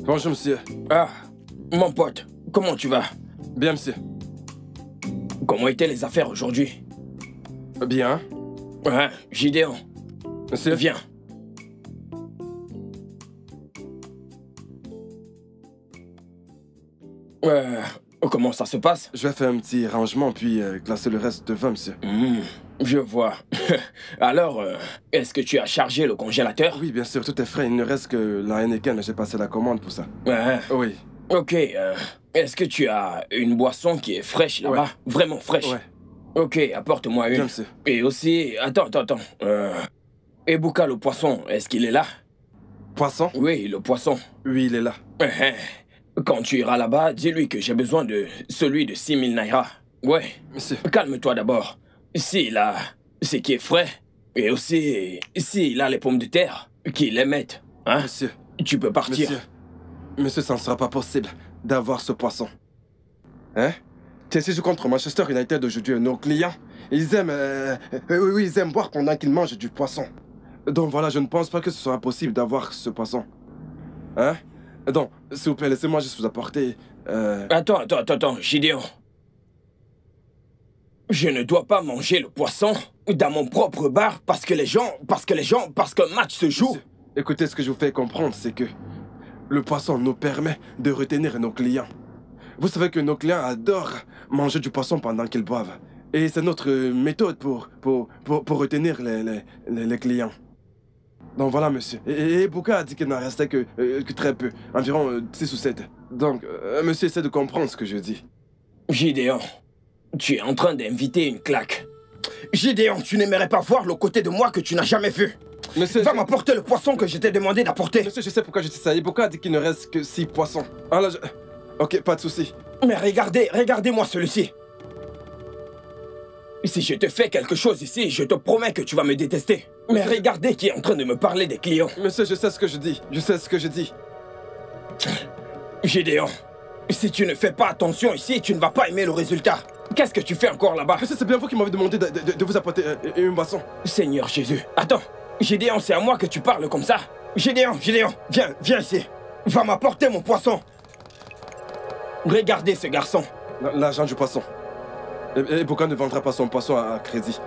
Bonjour, monsieur. Ah, mon pote, comment tu vas? Bien, monsieur. Comment étaient les affaires aujourd'hui? Bien. Ouais, Gideon. Monsieur? Viens. Comment ça se passe? Je vais faire un petit rangement, puis classer le reste devant, monsieur. Je vois. Alors, est-ce que tu as chargé le congélateur? Oui, bien sûr, tout est frais. Il ne reste que la Heineken. J'ai passé la commande pour ça. Ouais. Oui. Ok, est-ce que tu as une boisson qui est fraîche là-bas? Ouais. Vraiment fraîche? Ouais. Ok, apporte-moi Bien, une. monsieur. Et aussi, attends. Ebuka, le poisson, est-ce qu'il est là? Poisson? Oui, le poisson. Oui, il est là. Quand tu iras là-bas, dis-lui que j'ai besoin de celui de 6000 naira. Ouais. Monsieur. Calme-toi d'abord. S'il a ce qui est frais, et aussi s'il a les pommes de terre, qu'il les mette, hein? Monsieur. Tu peux partir. Monsieur, ça ne sera pas possible d'avoir ce poisson. Hein? Tu joues contre Manchester United aujourd'hui. Nos clients, ils aiment... oui, ils aiment boire pendant qu'ils mangent du poisson. Donc voilà, je ne pense pas que ce sera possible d'avoir ce poisson. Hein? Donc, s'il vous plaît, laissez-moi juste vous apporter... Attends, Gideon. Je ne dois pas manger le poisson dans mon propre bar parce qu'un match se joue. Monsieur, écoutez, ce que je vous fais comprendre, c'est que le poisson nous permet de retenir nos clients. Vous savez que nos clients adorent manger du poisson pendant qu'ils boivent. Et c'est notre méthode pour retenir les clients. Donc voilà, monsieur. Et Bouka a dit qu'il n'en restait que très peu, environ 6 ou 7. Donc, monsieur essaie de comprendre ce que je dis. Gideon, tu es en train d'inviter une claque. Gideon, tu n'aimerais pas voir le côté de moi que tu n'as jamais vu. Monsieur, Va m'apporter le poisson que je t'ai demandé d'apporter. Monsieur, je sais pourquoi je dis ça. Et Bouka a dit qu'il ne reste que 6 poissons. Alors, ok, pas de souci. Mais regardez-moi celui-ci. Si je te fais quelque chose ici, je te promets que tu vas me détester. Mais regardez qui est en train de me parler des clients. Monsieur, je sais ce que je dis. Je sais ce que je dis. Gideon, si tu ne fais pas attention ici, tu ne vas pas aimer le résultat. Qu'est-ce que tu fais encore là-bas? Monsieur, c'est bien vous qui m'avez demandé de vous apporter une boisson. Seigneur Jésus, attends. Gideon, c'est à moi que tu parles comme ça? Gideon, viens ici. Va m'apporter mon poisson. Regardez ce garçon. L'argent du poisson. Et pourquoi ne vendra pas son poisson à crédit?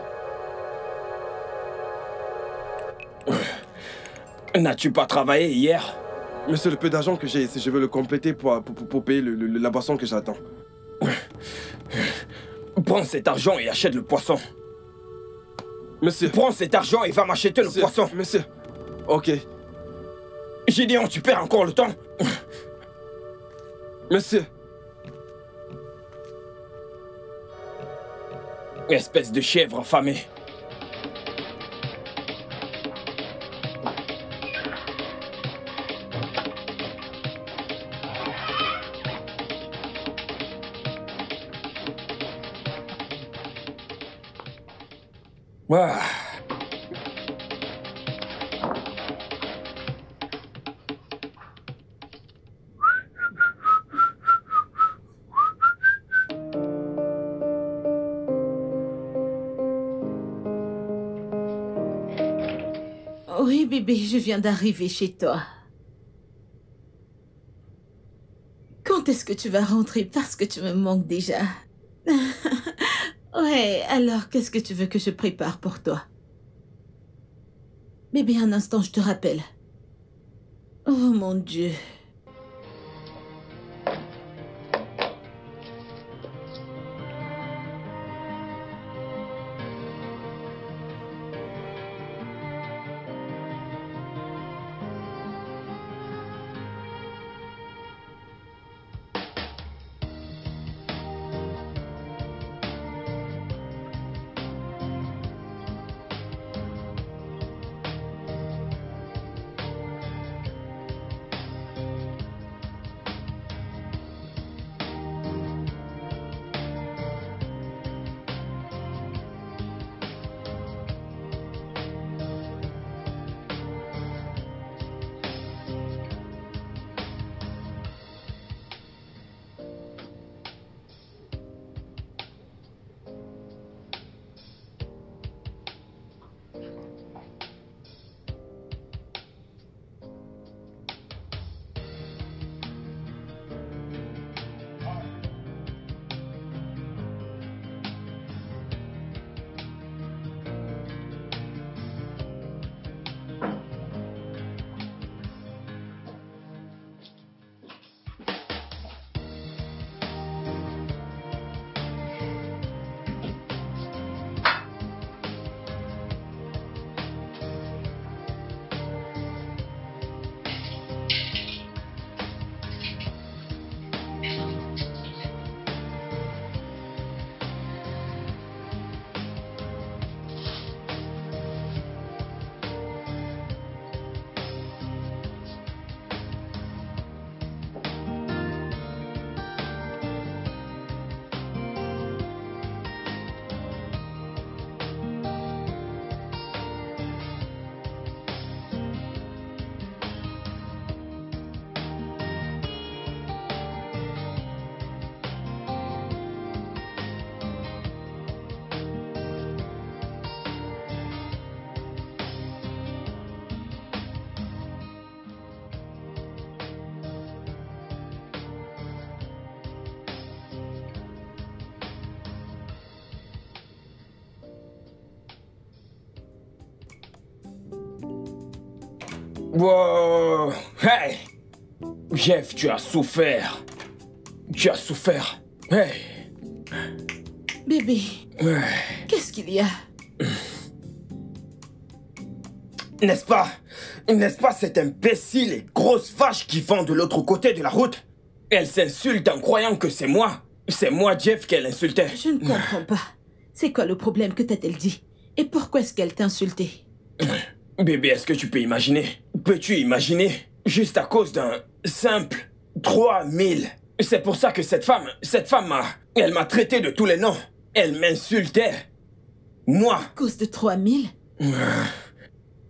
N'as-tu pas travaillé hier? Monsieur, le peu d'argent que j'ai ici, je veux le compléter pour payer la boisson que j'attends. Prends cet argent et achète le poisson. Monsieur. Prends cet argent et va m'acheter le poisson. Monsieur. Ok. Gideon, tu perds encore le temps. Monsieur. Espèce de chèvre affamée. Ah. Oui, bébé, je viens d'arriver chez toi. Quand est-ce que tu vas rentrer? Parce que tu me manques déjà. Ouais, alors qu'est-ce que tu veux que je prépare pour toi? Bébé, un instant, je te rappelle. Oh mon Dieu. Wow. Hey! Jeff, tu as souffert. Tu as souffert. Hey! Bébé, qu'est-ce qu'il y a? N'est-ce pas? N'est-ce pas cette imbécile et grosse vache qui vend de l'autre côté de la route? Elle s'insulte en croyant que c'est moi. C'est moi, Jeff, qu'elle insultait. Je ne comprends pas. C'est quoi le problème? Que t'a-t-elle dit? Et pourquoi est-ce qu'elle t'a insulté? Bébé, est-ce que tu peux imaginer? Peux-tu imaginer? Juste à cause d'un simple 3000. C'est pour ça que cette femme elle m'a traité de tous les noms. Elle m'insultait. Moi. À cause de 3000?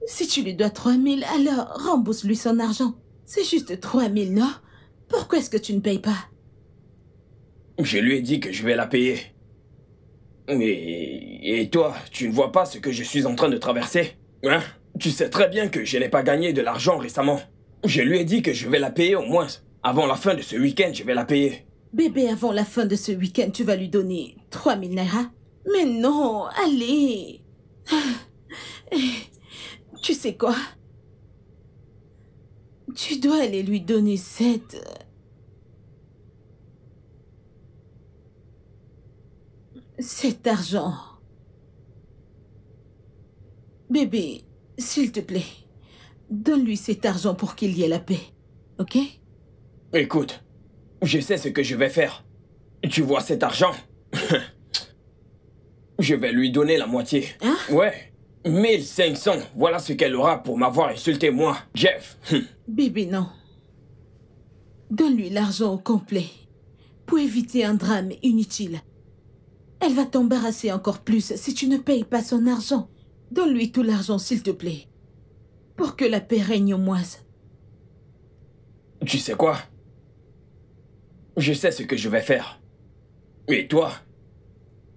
Si tu lui dois 3000, alors rembourse-lui son argent. C'est juste 3000, non? Pourquoi est-ce que tu ne payes pas? Je lui ai dit que je vais la payer. Et toi, tu ne vois pas ce que je suis en train de traverser? Hein? Tu sais très bien que je n'ai pas gagné de l'argent récemment. Je lui ai dit que je vais la payer au moins. Avant la fin de ce week-end, je vais la payer. Bébé, avant la fin de ce week-end, tu vas lui donner 3000 naira? Mais non, allez. Tu sais quoi? Tu dois aller lui donner cet argent. Bébé, s'il te plaît, donne-lui cet argent pour qu'il y ait la paix, ok? Écoute, je sais ce que je vais faire. Tu vois cet argent? Je vais lui donner la moitié. Hein? Ouais, 1500. Voilà ce qu'elle aura pour m'avoir insulté, moi, Jeff. Bébé, non. Donne-lui l'argent au complet pour éviter un drame inutile. Elle va t'embarrasser encore plus si tu ne payes pas son argent. Donne-lui tout l'argent, s'il te plaît, pour que la paix règne au moins. Tu sais quoi? Je sais ce que je vais faire. Et toi?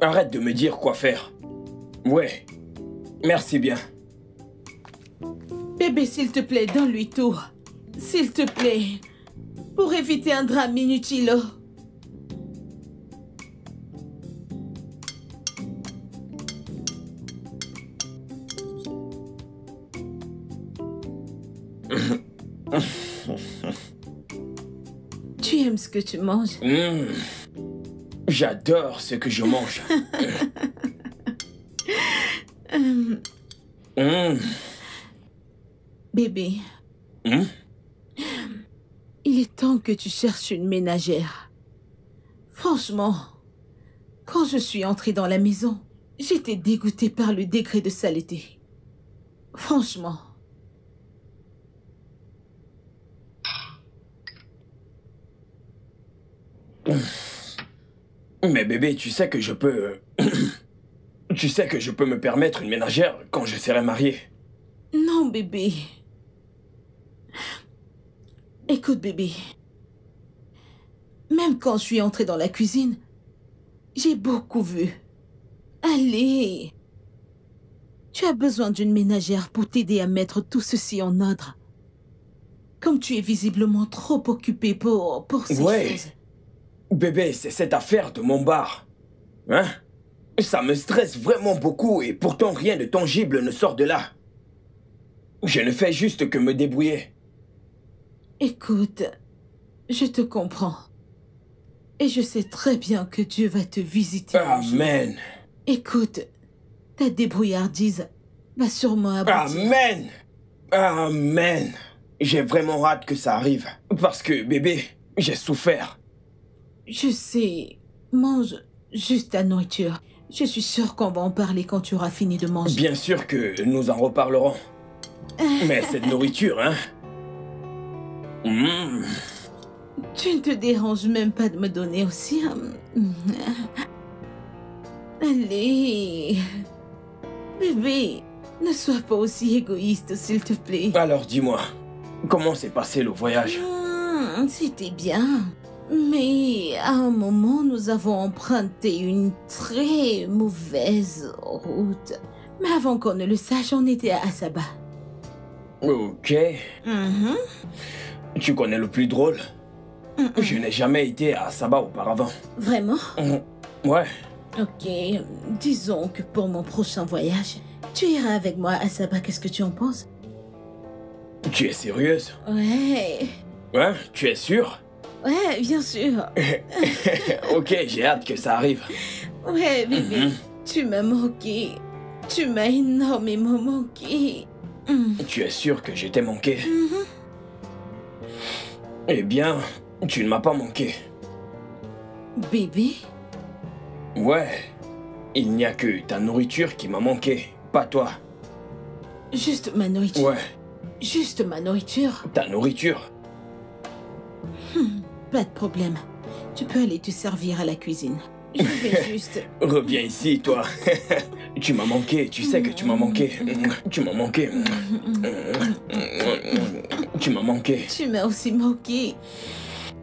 Arrête de me dire quoi faire. Ouais, merci bien. Bébé, s'il te plaît, donne-lui tout. S'il te plaît, pour éviter un drame inutile. Tu aimes ce que tu manges? J'adore ce que je mange. Bébé, il est temps que tu cherches une ménagère. Franchement, quand je suis entrée dans la maison, j'étais dégoûtée par le degré de saleté. Franchement. Mais bébé, tu sais que je peux... Tu sais que je peux me permettre une ménagère quand je serai marié. Non, bébé. Écoute, bébé. Même quand je suis entrée dans la cuisine, j'ai beaucoup vu. Allez. Tu as besoin d'une ménagère pour t'aider à mettre tout ceci en ordre. Comme tu es visiblement trop occupé pour ces choses. Bébé, c'est cette affaire de mon bar. Hein? Ça me stresse vraiment beaucoup et pourtant rien de tangible ne sort de là. Je ne fais juste que me débrouiller. Écoute, je te comprends. Et je sais très bien que Dieu va te visiter. Amen. Écoute, ta débrouillardise va sûrement aboutir. Amen. Amen. J'ai vraiment hâte que ça arrive. Parce que, bébé, j'ai souffert. Je sais. Mange juste ta nourriture. Je suis sûre qu'on va en parler quand tu auras fini de manger. Bien sûr que nous en reparlerons. Mais cette nourriture, hein? Tu ne te déranges même pas de me donner aussi. Allez. Bébé, ne sois pas aussi égoïste, s'il te plaît. Alors dis-moi, comment s'est passé le voyage? C'était bien. Mais à un moment, nous avons emprunté une très mauvaise route. Mais avant qu'on ne le sache, on était à Asaba. Ok. Tu connais le plus drôle? Je n'ai jamais été à Asaba auparavant. Vraiment? Ouais. Ok, disons que pour mon prochain voyage, tu iras avec moi à Asaba. Qu'est-ce que tu en penses? Tu es sérieuse? Ouais. Hein? Tu es sûre? Ouais, bien sûr. Ok, j'ai hâte que ça arrive. Ouais, bébé. Tu m'as manqué. Tu m'as énormément manqué. Tu es sûre que je t'ai manqué? Eh bien, tu ne m'as pas manqué. Bébé? Ouais. Il n'y a que ta nourriture qui m'a manqué, pas toi. Juste ma nourriture. Ouais, Juste ma nourriture. ta nourriture. Pas de problème. Tu peux aller te servir à la cuisine. Je vais juste... Reviens ici, toi. Tu m'as manqué, tu sais que tu m'as manqué. Tu m'as manqué. Tu m'as manqué. Tu m'as aussi manqué.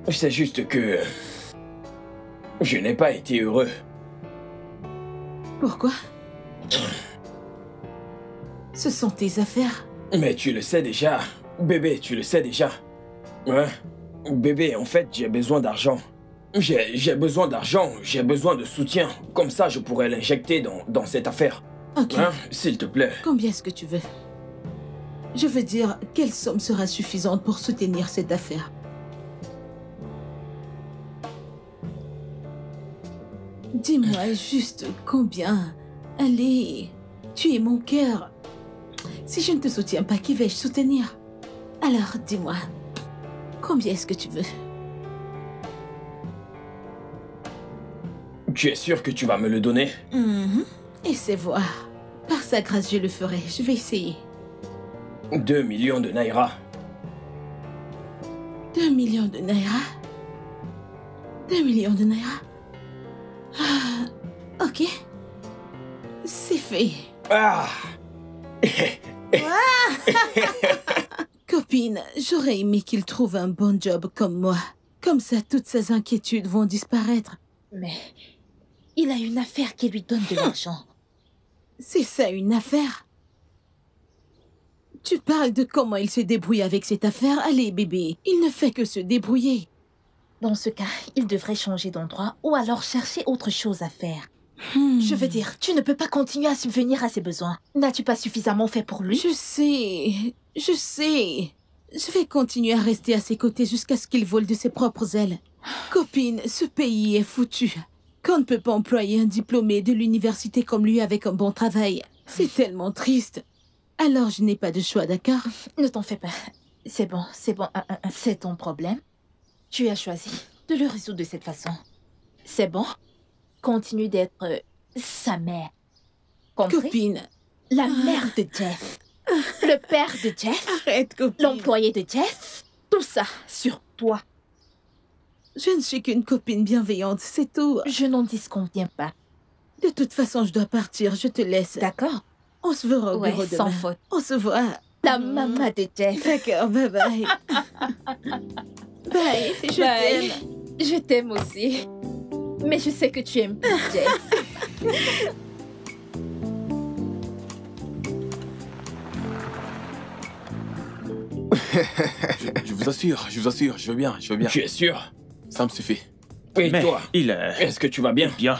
C'est juste que... je n'ai pas été heureux. Pourquoi? Ce sont tes affaires. Mais tu le sais déjà. Bébé, tu le sais déjà. Hein? Bébé, en fait, j'ai besoin d'argent. J'ai besoin d'argent, j'ai besoin de soutien. Comme ça, je pourrais l'injecter dans cette affaire. Ok. Hein? S'il te plaît. Combien est-ce que tu veux? Je veux dire, quelle somme sera suffisante pour soutenir cette affaire? Dis-moi juste combien. Allez, tu es mon cœur. Si je ne te soutiens pas, qui vais-je soutenir? Alors, dis-moi, combien est-ce que tu veux? Tu es sûr que tu vas me le donner? Essaie voir. Par sa grâce, je le ferai. Je vais essayer. 2 millions de naira. 2 millions de naira? 2 millions de naira? Ah, ok. C'est fait. Ah! Copine, j'aurais aimé qu'il trouve un bon job comme moi. Comme ça, toutes ses inquiétudes vont disparaître. Mais il a une affaire qui lui donne de l'argent. C'est ça une affaire? Tu parles de comment il se débrouille avec cette affaire? Allez, bébé, il ne fait que se débrouiller. Dans ce cas, il devrait changer d'endroit ou alors chercher autre chose à faire. Je veux dire, tu ne peux pas continuer à subvenir à ses besoins. N'as-tu pas suffisamment fait pour lui? Je sais. Je vais continuer à rester à ses côtés jusqu'à ce qu'il vole de ses propres ailes. Copine, ce pays est foutu. Qu'on ne peut pas employer un diplômé de l'université comme lui avec un bon travail. C'est tellement triste. Alors je n'ai pas de choix, d'accord? Ne t'en fais pas. C'est bon. C'est ton problème. Tu as choisi de le résoudre de cette façon. C'est bon. Continue d'être sa mère. Compris? Copine. La mère de Jeff. Le père de Jeff. Arrête, copine. L'employé de Jeff. Tout ça sur toi. Je ne suis qu'une copine bienveillante, c'est tout. Je n'en disconviens pas. De toute façon, je dois partir, je te laisse. D'accord? On se verra au Ouais, bureau demain. sans faute. On se voit. La maman de Jeff. D'accord, bye bye. Bye, je t'aime. Je t'aime aussi. Mais je sais que tu aimes plus Jeff. Je vous assure, je veux bien. Tu es sûr? Ça me suffit. Et Mais toi? il Est-ce que tu vas bien? bien.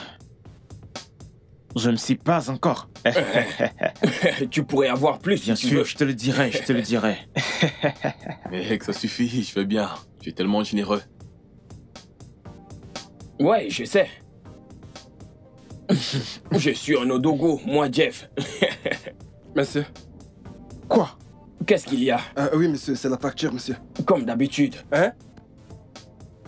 Je ne sais pas encore. Tu pourrais avoir plus Bien si tu sûr, veux. je te le dirai. Mec, ça suffit, je veux bien. Tu es tellement généreux. Ouais, je sais. Je suis un Odogo, moi Jeff. Monsieur. Quoi? Qu'est-ce qu'il y a? Oui, monsieur, c'est la facture, monsieur. Comme d'habitude. Hein?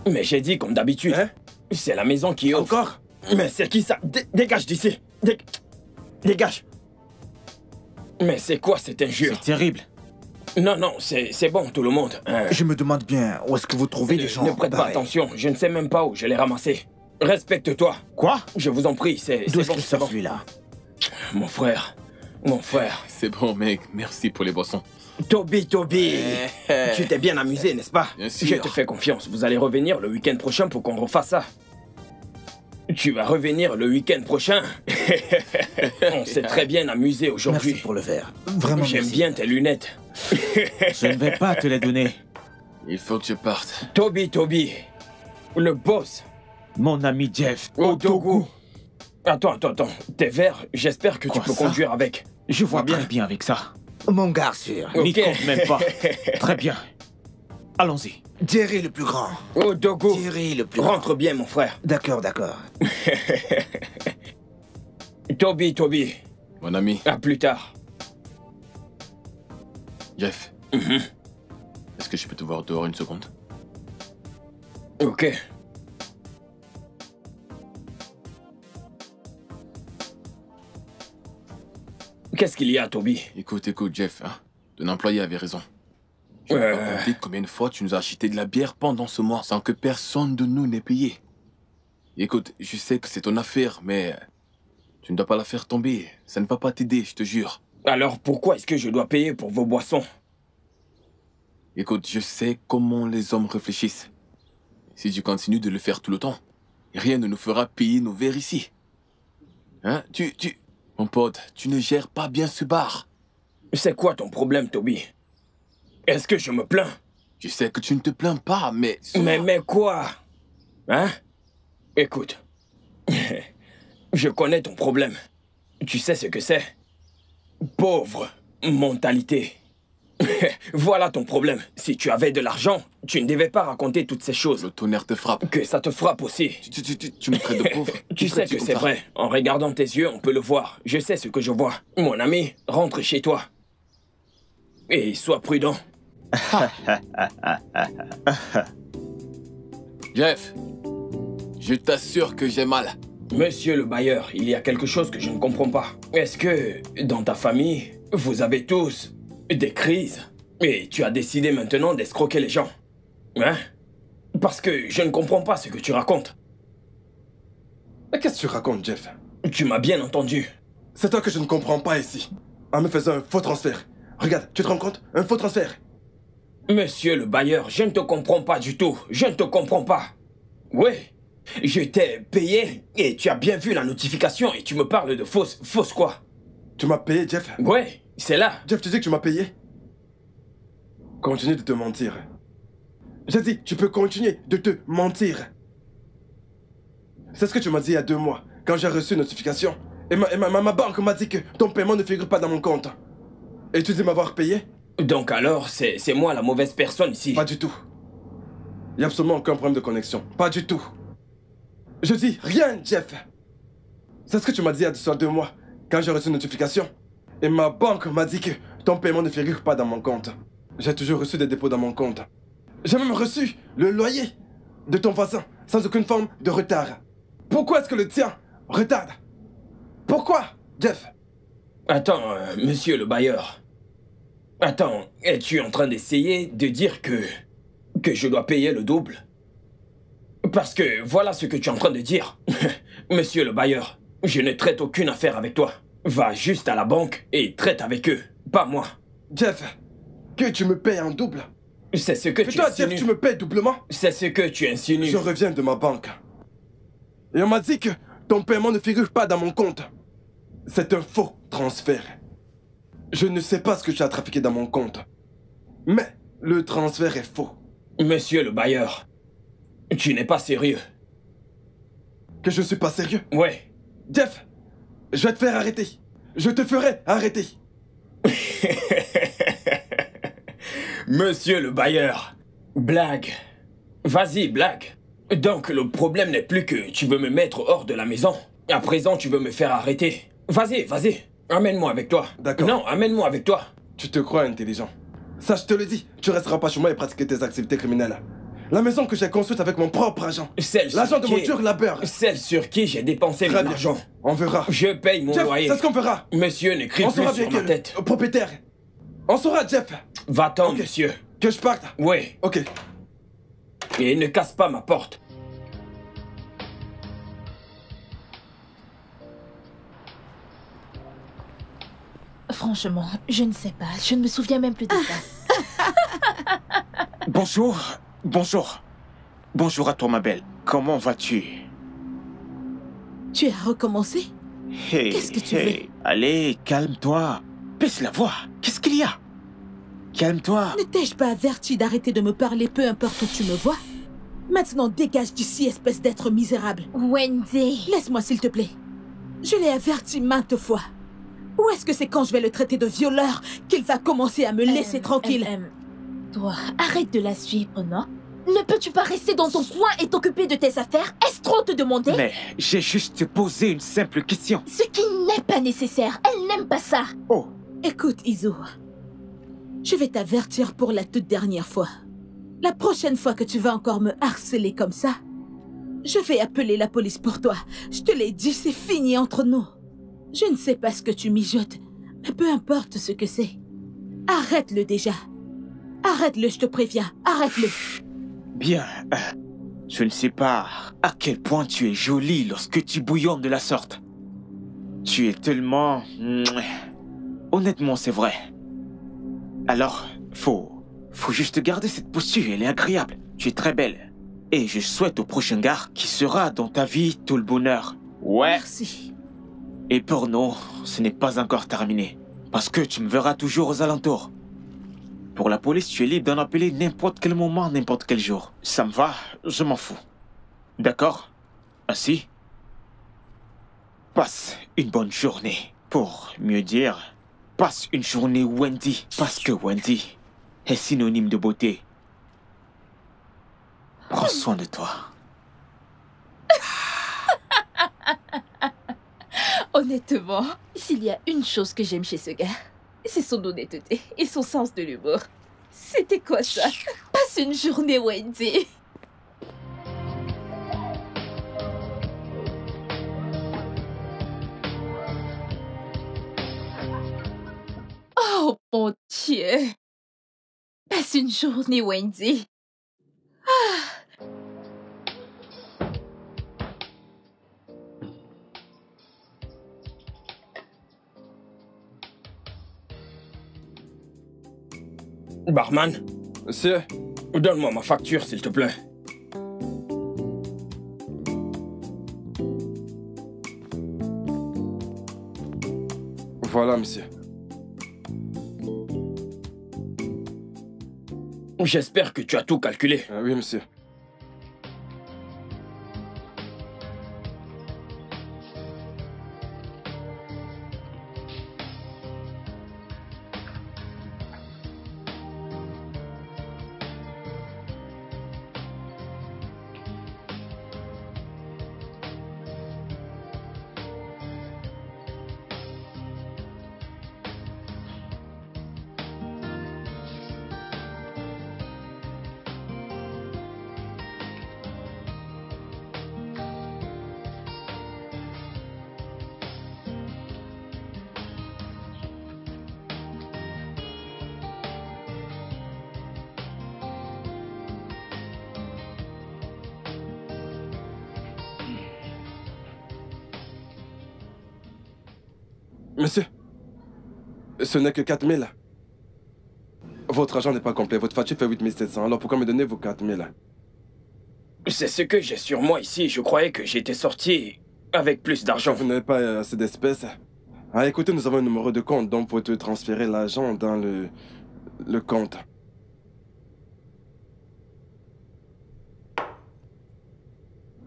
Mais j'ai dit comme d'habitude. Hein? C'est la maison qui offre. Encore? Mais c'est qui ça? Dégage d'ici. Dégage. Mais c'est quoi cette injure? C'est terrible. Non, c'est bon tout le monde. Je me demande bien où est-ce que vous trouvez les gens Ne prête pas pareils. attention, je ne sais même pas où je l'ai ramassé. Respecte-toi. Quoi? Je vous en prie, c'est D'où est-ce bon, qu'il c'est sort bon. celui-là? Mon frère. C'est bon, mec, merci pour les boissons. Toby, tu t'es bien amusé, n'est-ce pas? Bien sûr. Je te fais confiance, vous allez revenir le week-end prochain pour qu'on refasse ça. Tu vas revenir le week-end prochain. On s'est très bien amusé aujourd'hui. Merci pour le verre. Vraiment J'aime merci. bien tes lunettes. Je ne vais pas te les donner. Il faut que je parte. Toby, le boss. Mon ami Jeff. Odogu. Attends. Tes verres, j'espère que Quoi, tu peux ça? conduire avec. Je vois bien. très bien avec ça. Mon gars sûr. Ok. N'y compte même pas. Très bien. Allons-y. Jerry le plus grand. Oh, Dogo, Jerry le plus grand. rentre bien, mon frère. D'accord, d'accord. Toby, Mon ami, à plus tard. Jeff. Est-ce que je peux te voir dehors une seconde? Ok. Qu'est-ce qu'il y a, Toby? Écoute, Jeff, hein. Ton employé avait raison. Je ne peux pas compter combien de fois tu nous as acheté de la bière pendant ce mois sans que personne de nous n'ait payé. Écoute, je sais que c'est ton affaire, mais tu ne dois pas la faire tomber. Ça ne va pas t'aider, je te jure. Alors pourquoi est-ce que je dois payer pour vos boissons? Écoute, je sais comment les hommes réfléchissent. Si tu continues de le faire tout le temps, rien ne nous fera payer nos verres ici. Hein? Mon pote, tu ne gères pas bien ce bar. C'est quoi ton problème, Toby? Est-ce que je me plains? Je sais que tu ne te plains pas, mais... Mais quoi? Hein? Écoute. Je connais ton problème. Tu sais ce que c'est? Pauvre mentalité. Voilà ton problème. Si tu avais de l'argent, tu ne devais pas raconter toutes ces choses. Le tonnerre te frappe. Que ça te frappe aussi. Tu me traites de pauvre. Tu sais que c'est vrai. En regardant tes yeux, on peut le voir. Je sais ce que je vois. Mon ami, rentre chez toi. Et sois prudent. Jeff, je t'assure que j'ai mal. Monsieur le bailleur, il y a quelque chose que je ne comprends pas. Est-ce que, dans ta famille, vous avez tous des crises et tu as décidé maintenant d'escroquer les gens? Hein? Parce que je ne comprends pas ce que tu racontes. Mais qu'est-ce que tu racontes, Jeff? Tu m'as bien entendu. C'est toi que je ne comprends pas ici. En me faisant un faux transfert. Regarde, tu te rends compte? Un faux transfert. Monsieur le bailleur, je ne te comprends pas du tout. Je ne te comprends pas. Oui, je t'ai payé et tu as bien vu la notification et tu me parles de fausse quoi? Tu m'as payé, Jeff? Oui, c'est là. Jeff, tu dis que tu m'as payé? Continue de te mentir. J'ai dit, tu peux continuer de te mentir. C'est ce que tu m'as dit il y a 2 mois, quand j'ai reçu une notification. Et ma banque m'a dit que ton paiement ne figure pas dans mon compte. Et tu dis m'avoir payé? Donc alors, c'est moi la mauvaise personne ici. Pas du tout. Il n'y a absolument aucun problème de connexion. Pas du tout. Je dis rien, Jeff. C'est ce que tu m'as dit il y a 2 mois, quand j'ai reçu une notification. Et ma banque m'a dit que ton paiement ne figure pas dans mon compte. J'ai toujours reçu des dépôts dans mon compte. J'ai même reçu le loyer de ton voisin, sans aucune forme de retard. Pourquoi est-ce que le tien retarde? Pourquoi, Jeff? Attends, monsieur le bailleur. Attends, es-tu en train d'essayer de dire que je dois payer le double? Parce que voilà ce que tu es en train de dire. Monsieur le bailleur, je ne traite aucune affaire avec toi. Va juste à la banque et traite avec eux, pas moi. Jeff, que tu me payes en double? C'est ce que Mais tu toi, insinues. Jeff, tu me payes doublement? C'est ce que tu insinues. Je reviens de ma banque. Et on m'a dit que ton paiement ne figure pas dans mon compte. C'est un faux transfert. Je ne sais pas ce que tu as trafiqué dans mon compte. Mais le transfert est faux. Monsieur le bailleur, tu n'es pas sérieux. Que je ne suis pas sérieux? Ouais. Jeff, je vais te faire arrêter. Je te ferai arrêter. Monsieur le bailleur, blague. Vas-y, blague. Donc le problème n'est plus que tu veux me mettre hors de la maison. À présent, tu veux me faire arrêter. Vas-y. Amène-moi avec toi. D'accord. Non, amène-moi avec toi. Tu te crois intelligent. Ça, je te le dis, tu resteras pas chez moi et pratiquer tes activités criminelles. La maison que j'ai construite avec mon propre argent. L'argent de mon dur labeur. Celle sur qui j'ai dépensé Très mon bien. argent. On verra. Je paye mon Jeff, loyer. c'est ce qu'on fera. Monsieur n'écrit On plus saura bien sur ma que tête. propriétaire. On saura, Jeff. Va-t'en, Ok. monsieur. Que je parte. Oui. Ok. Et ne casse pas ma porte. Franchement, je ne sais pas. Je ne me souviens même plus de ça. Bonjour. Bonjour à toi, ma belle. Comment vas-tu? Tu as recommencé? Hey, Qu'est-ce que tu veux? Allez, calme-toi. Baisse la voix. Qu'est-ce qu'il y a? Calme-toi. Ne t'ai-je pas averti d'arrêter de me parler peu importe où tu me vois? Maintenant, dégage d'ici, espèce d'être misérable. Wendy. Laisse-moi, s'il te plaît. Je l'ai averti maintes fois. Où Ou est-ce que c'est quand je vais le traiter de violeur qu'il va commencer à me laisser tranquille? Toi, arrête de la suivre, non? Ne peux-tu pas rester dans ton coin et t'occuper de tes affaires? Est-ce trop te demander? Mais j'ai juste posé une simple question. Ce qui n'est pas nécessaire. Elle n'aime pas ça. Oh, Écoute, Izu, je vais t'avertir pour la toute dernière fois. La prochaine fois que tu vas encore me harceler comme ça, je vais appeler la police pour toi. Je te l'ai dit, c'est fini entre nous. Je ne sais pas ce que tu mijotes, mais peu importe ce que c'est. Arrête-le déjà. Arrête-le, je te préviens. Arrête-le. bien. Je ne sais pas à quel point tu es jolie lorsque tu bouillonnes de la sorte. Tu es tellement... Honnêtement, c'est vrai. Alors, faut juste garder cette posture, elle est agréable. Tu es très belle. Et je souhaite au prochain gars qui sera dans ta vie tout le bonheur. Ouais. Merci. Et pour nous, ce n'est pas encore terminé. Parce que tu me verras toujours aux alentours. Pour la police, tu es libre d'en appeler n'importe quel moment, n'importe quel jour. Ça me va, je m'en fous. D'accord? Ainsi, passe une bonne journée. Pour mieux dire, passe une journée Wendy. Parce que Wendy est synonyme de beauté. Prends soin de toi. Honnêtement, s'il y a une chose que j'aime chez ce gars, c'est son honnêteté et son sens de l'humour. C'était quoi ça? Passe une journée, Wendy. Oh mon Dieu. Passe une journée, Wendy. Barman, Monsieur, donne-moi ma facture, s'il te plaît. voilà, monsieur. J'espère que tu as tout calculé. Oui, monsieur. Monsieur, ce n'est que 4000. Votre argent n'est pas complet. Votre facture fait 8700. Alors pourquoi me donner vos 4000? C'est ce que j'ai sur moi ici. Je croyais que j'étais sorti avec plus d'argent. Vous n'avez pas assez d'espèces. Ah, écoutez, nous avons un numéro de compte, donc vous pouvez transférer l'argent dans le compte.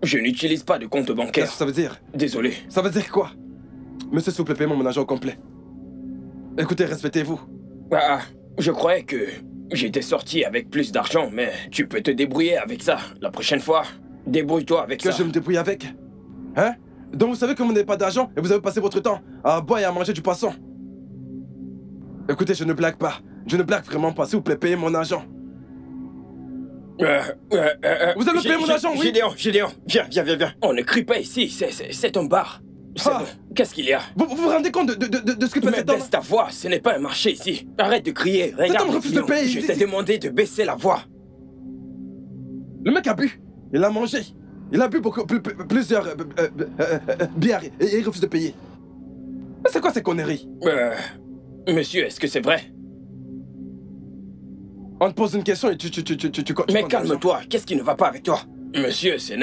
Je n'utilise pas de compte bancaire. Qu'est-ce que ça veut dire? Désolé. Ça veut dire quoi? Monsieur, s'il vous plaît, payez-moi mon argent au complet. Écoutez, respectez-vous. Ah, je croyais que j'étais sorti avec plus d'argent, mais tu peux te débrouiller avec ça. La prochaine fois, débrouille-toi avec Que ça. je me débrouille avec? Hein? Donc vous savez que vous n'avez pas d'argent et vous avez passé votre temps à boire et à manger du poisson. Écoutez, je ne blague pas. Je ne blague vraiment pas. S'il vous plaît, payez mon argent. Vous allez payer mon argent, oui? Gédéon, viens. On ne crie pas ici, c'est un bar. C'est Ah. bon. Qu'est-ce qu'il y a? Vous vous rendez compte de ce que fait Mais cet homme? baisse ta voix, ce n'est pas un marché ici. Arrête de crier, regarde. homme refuse de payer, Je il t'ai dit- demandé de baisser la voix. Le mec a bu. Il a mangé. Il a bu plusieurs bières et il refuse de payer. Mais c'est quoi ces conneries? Monsieur, est-ce que c'est vrai? On te pose une question et tu Mais comptes calme-toi, qu'est-ce qui ne va pas avec toi? Monsieur, ce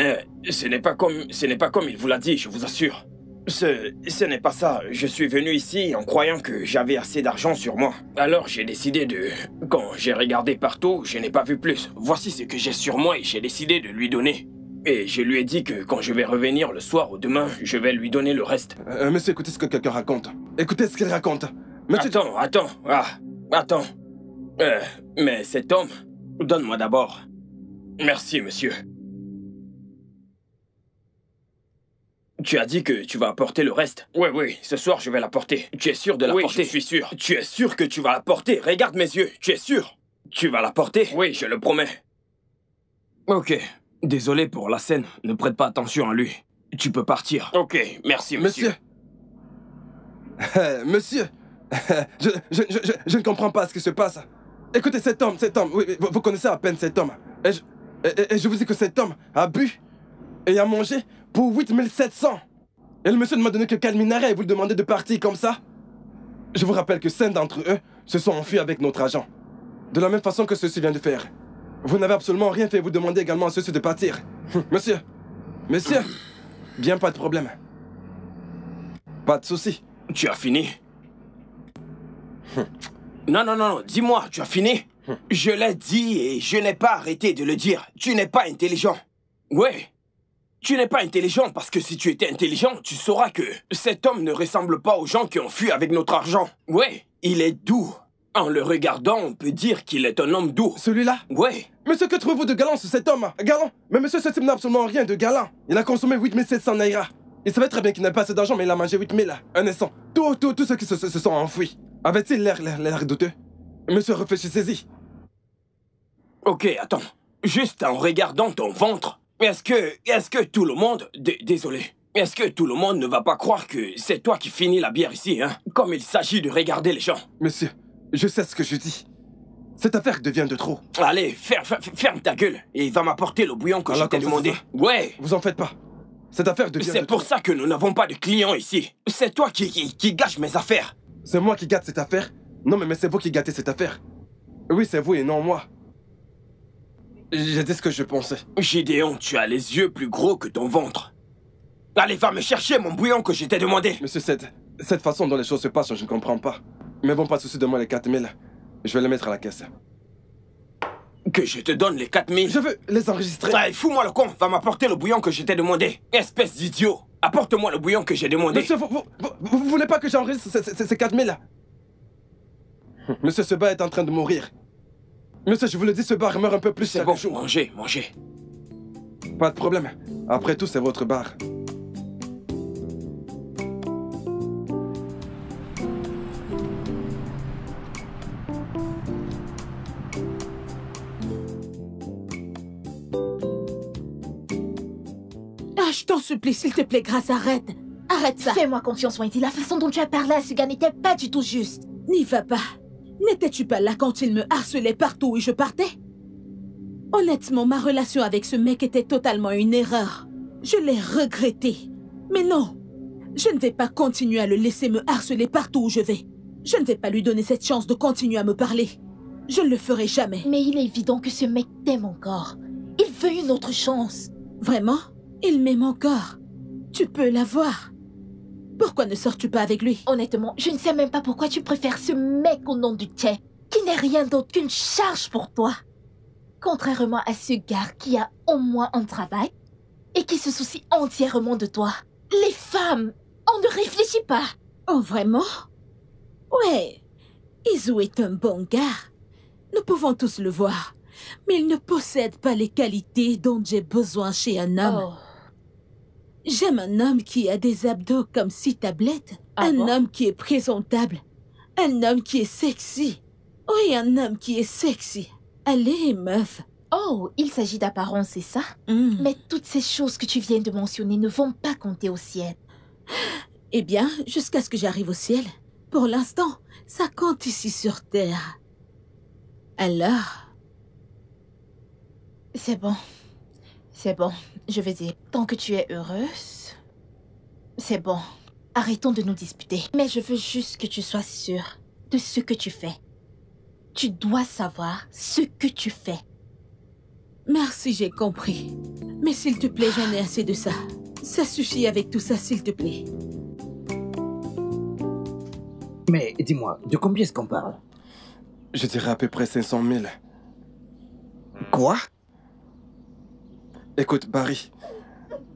n'est pas comme il vous l'a dit, je vous assure. Ce n'est pas ça. Je suis venu ici en croyant que j'avais assez d'argent sur moi. Alors j'ai décidé de... Quand j'ai regardé partout, je n'ai pas vu plus. Voici ce que j'ai sur moi et j'ai décidé de lui donner. Et je lui ai dit que quand je vais revenir le soir ou demain, je vais lui donner le reste. Monsieur, écoutez ce que quelqu'un raconte. Écoutez ce qu'il raconte. Monsieur... Attends. Mais cet homme, donne-moi d'abord. Merci, monsieur. Tu as dit que tu vas apporter le reste. Oui, ce soir je vais l'apporter. Tu es sûr de l'apporter? Oui, je suis sûr. Tu es sûr que tu vas l'apporter? Regarde mes yeux, tu es sûr? Tu vas l'apporter? Oui, je le promets. Ok, désolé pour la scène, ne prête pas attention à lui. Tu peux partir. Ok, merci, monsieur. Monsieur, je ne comprends pas ce qui se passe. Écoutez, cet homme, oui, vous connaissez à peine cet homme. Et je vous dis que cet homme a bu et a mangé pour 8700. Et le monsieur ne m'a donné que 4 minarets et vous le demandez de partir comme ça? Je vous rappelle que 5 d'entre eux se sont enfuis avec notre agent. De la même façon que ceci vient de faire. Vous n'avez absolument rien fait, vous demandez également à ceux-ci de partir. Monsieur, bien pas de problème. Pas de souci. Tu as fini? Non, dis-moi, tu as fini? Je l'ai dit et je n'ai pas arrêté de le dire. Tu n'es pas intelligent. Ouais. Tu n'es pas intelligent parce que si tu étais intelligent, tu sauras que cet homme ne ressemble pas aux gens qui ont fui avec notre argent. Ouais, il est doux. En le regardant, on peut dire qu'il est un homme doux. Celui-là? Ouais. Monsieur, que trouvez-vous de galant sur cet homme? Galant? Mais monsieur, ce type n'a absolument rien de galant. Il a consommé 8700 naira. Il savait très bien qu'il n'avait pas assez d'argent, mais il a mangé 8000. Un instant. Tous ceux qui se sont enfouis. Avait-il l'air douteux? Monsieur, réfléchissez-y. Ok, attends. Juste en regardant ton ventre, est-ce que tout le monde... Désolé. Est-ce que tout le monde ne va pas croire que c'est toi qui finis la bière ici, hein? Comme il s'agit de regarder les gens. Monsieur, je sais ce que je dis. Cette affaire devient de trop. Allez, ferme ta gueule et va m'apporter le bouillon que je t'ai demandé. Ouais. Vous en faites pas. Cette affaire devient de trop. C'est pour ça que nous n'avons pas de clients ici. C'est toi qui gâche mes affaires. C'est moi qui gâte cette affaire? Non, mais c'est vous qui gâtez cette affaire. Oui, c'est vous et non moi. J'ai dit ce que je pensais. Gideon, tu as les yeux plus gros que ton ventre. Allez, va me chercher mon bouillon que je t'ai demandé. Monsieur, cette façon dont les choses se passent, je ne comprends pas. Mais bon, pas de souci, de moi les 4000. Je vais les mettre à la caisse. Que je te donne les 4000? Je veux les enregistrer. Allez, fous-moi le con, va m'apporter le bouillon que je t'ai demandé. Espèce d'idiot. Apporte-moi le bouillon que j'ai demandé. Monsieur, vous voulez pas que j'enregistre ces 4000? Monsieur, ce bar est en train de mourir. Monsieur, je vous le dis, ce bar meurt un peu plus chaque jour. C'est bon, mangez. Pas de problème. Après tout, c'est votre bar. Ah, je t'en supplie, s'il te plaît, Grâce, arrête. Arrête ça. Fais-moi confiance, Wendy. La façon dont tu as parlé à ce gars n'était pas du tout juste. N'y va pas. N'étais-tu pas là quand il me harcelait partout où je partais? Honnêtement, ma relation avec ce mec était totalement une erreur. Je l'ai regretté. Mais non, je ne vais pas continuer à le laisser me harceler partout où je vais. Je ne vais pas lui donner cette chance de continuer à me parler. Je ne le ferai jamais. Mais il est évident que ce mec t'aime encore. Il veut une autre chance. Vraiment? Il m'aime encore. Tu peux l'avoir. Pourquoi ne sors-tu pas avec lui? Honnêtement, je ne sais même pas pourquoi tu préfères ce mec au nom du tien, qui n'est rien d'autre qu'une charge pour toi. Contrairement à ce gars qui a au moins un travail et qui se soucie entièrement de toi. Les femmes, on ne réfléchit pas. Oh, vraiment? Ouais, Izu est un bon gars. Nous pouvons tous le voir. Mais il ne possède pas les qualités dont j'ai besoin chez un homme. Oh. J'aime un homme qui a des abdos comme 6 tablettes. Un homme qui est présentable. Un homme qui est sexy. Oui, un homme qui est sexy. Allez, meuf. Oh, il s'agit d'apparence, c'est ça? Mais toutes ces choses que tu viens de mentionner ne vont pas compter au ciel. Eh bien, jusqu'à ce que j'arrive au ciel. Pour l'instant, ça compte ici sur Terre. Alors... C'est bon. C'est bon. Je veux dire, tant que tu es heureuse... C'est bon. Arrêtons de nous disputer. Mais je veux juste que tu sois sûre de ce que tu fais. Tu dois savoir ce que tu fais. Merci, j'ai compris. Mais s'il te plaît, j'en ai assez de ça. Ça suffit avec tout ça, s'il te plaît. Mais dis-moi, de combien est-ce qu'on parle? Je dirais à peu près 500 000. Quoi? Écoute, Barry,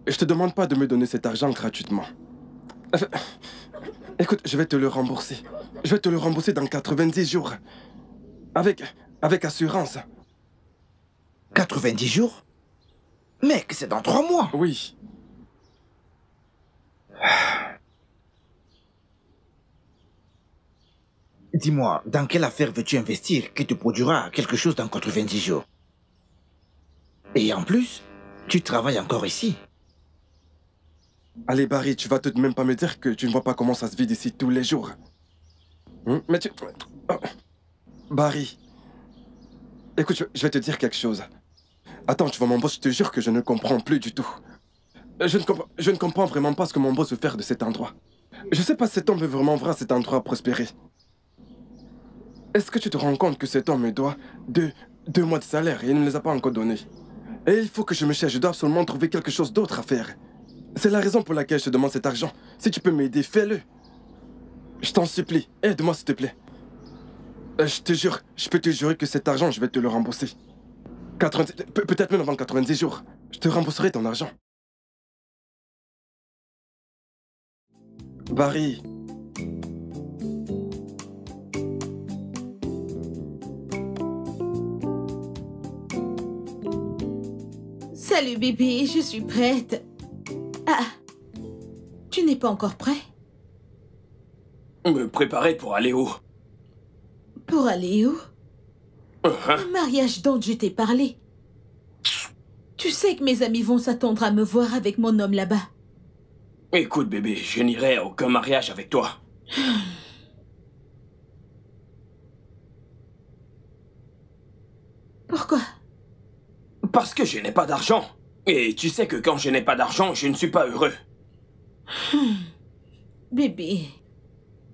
je te demande pas de me donner cet argent gratuitement. Écoute, je vais te le rembourser. Je vais te le rembourser dans 90 jours. Avec assurance. 90 jours? Mec, c'est dans 3 mois. Oui. Dis-moi, dans quelle affaire veux-tu investir qui te produira quelque chose dans 90 jours? Et en plus, tu travailles encore ici. Allez, Barry, tu vas tout de même pas me dire que tu ne vois pas comment ça se vide ici tous les jours. Mais tu... Oh. Barry. Écoute, je vais te dire quelque chose. Attends, tu vois mon boss, je te jure que je ne comprends plus du tout. Je ne comprends vraiment pas ce que mon boss veut faire de cet endroit. Je sais pas si cet homme veut vraiment voir cet endroit prospérer. Est-ce que tu te rends compte que cet homme me doit 2 mois de salaire et il ne me les a pas encore donnés? Et il faut que je me cherche, je dois absolument trouver quelque chose d'autre à faire. C'est la raison pour laquelle je te demande cet argent. Si tu peux m'aider, fais-le. Je t'en supplie, aide-moi s'il te plaît. Je te jure, je peux te jurer que cet argent, je vais te le rembourser. Peut-être même avant 90 jours. Je te rembourserai ton argent. Barry. Salut bébé, je suis prête. Ah, tu n'es pas encore prêt? Me préparer pour aller où? Pour aller où? Le mariage dont je t'ai parlé. Tu sais que mes amis vont s'attendre à me voir avec mon homme là-bas. Écoute bébé, je n'irai à aucun mariage avec toi. Pourquoi? Parce que je n'ai pas d'argent. Et tu sais que quand je n'ai pas d'argent, je ne suis pas heureux. Bébé,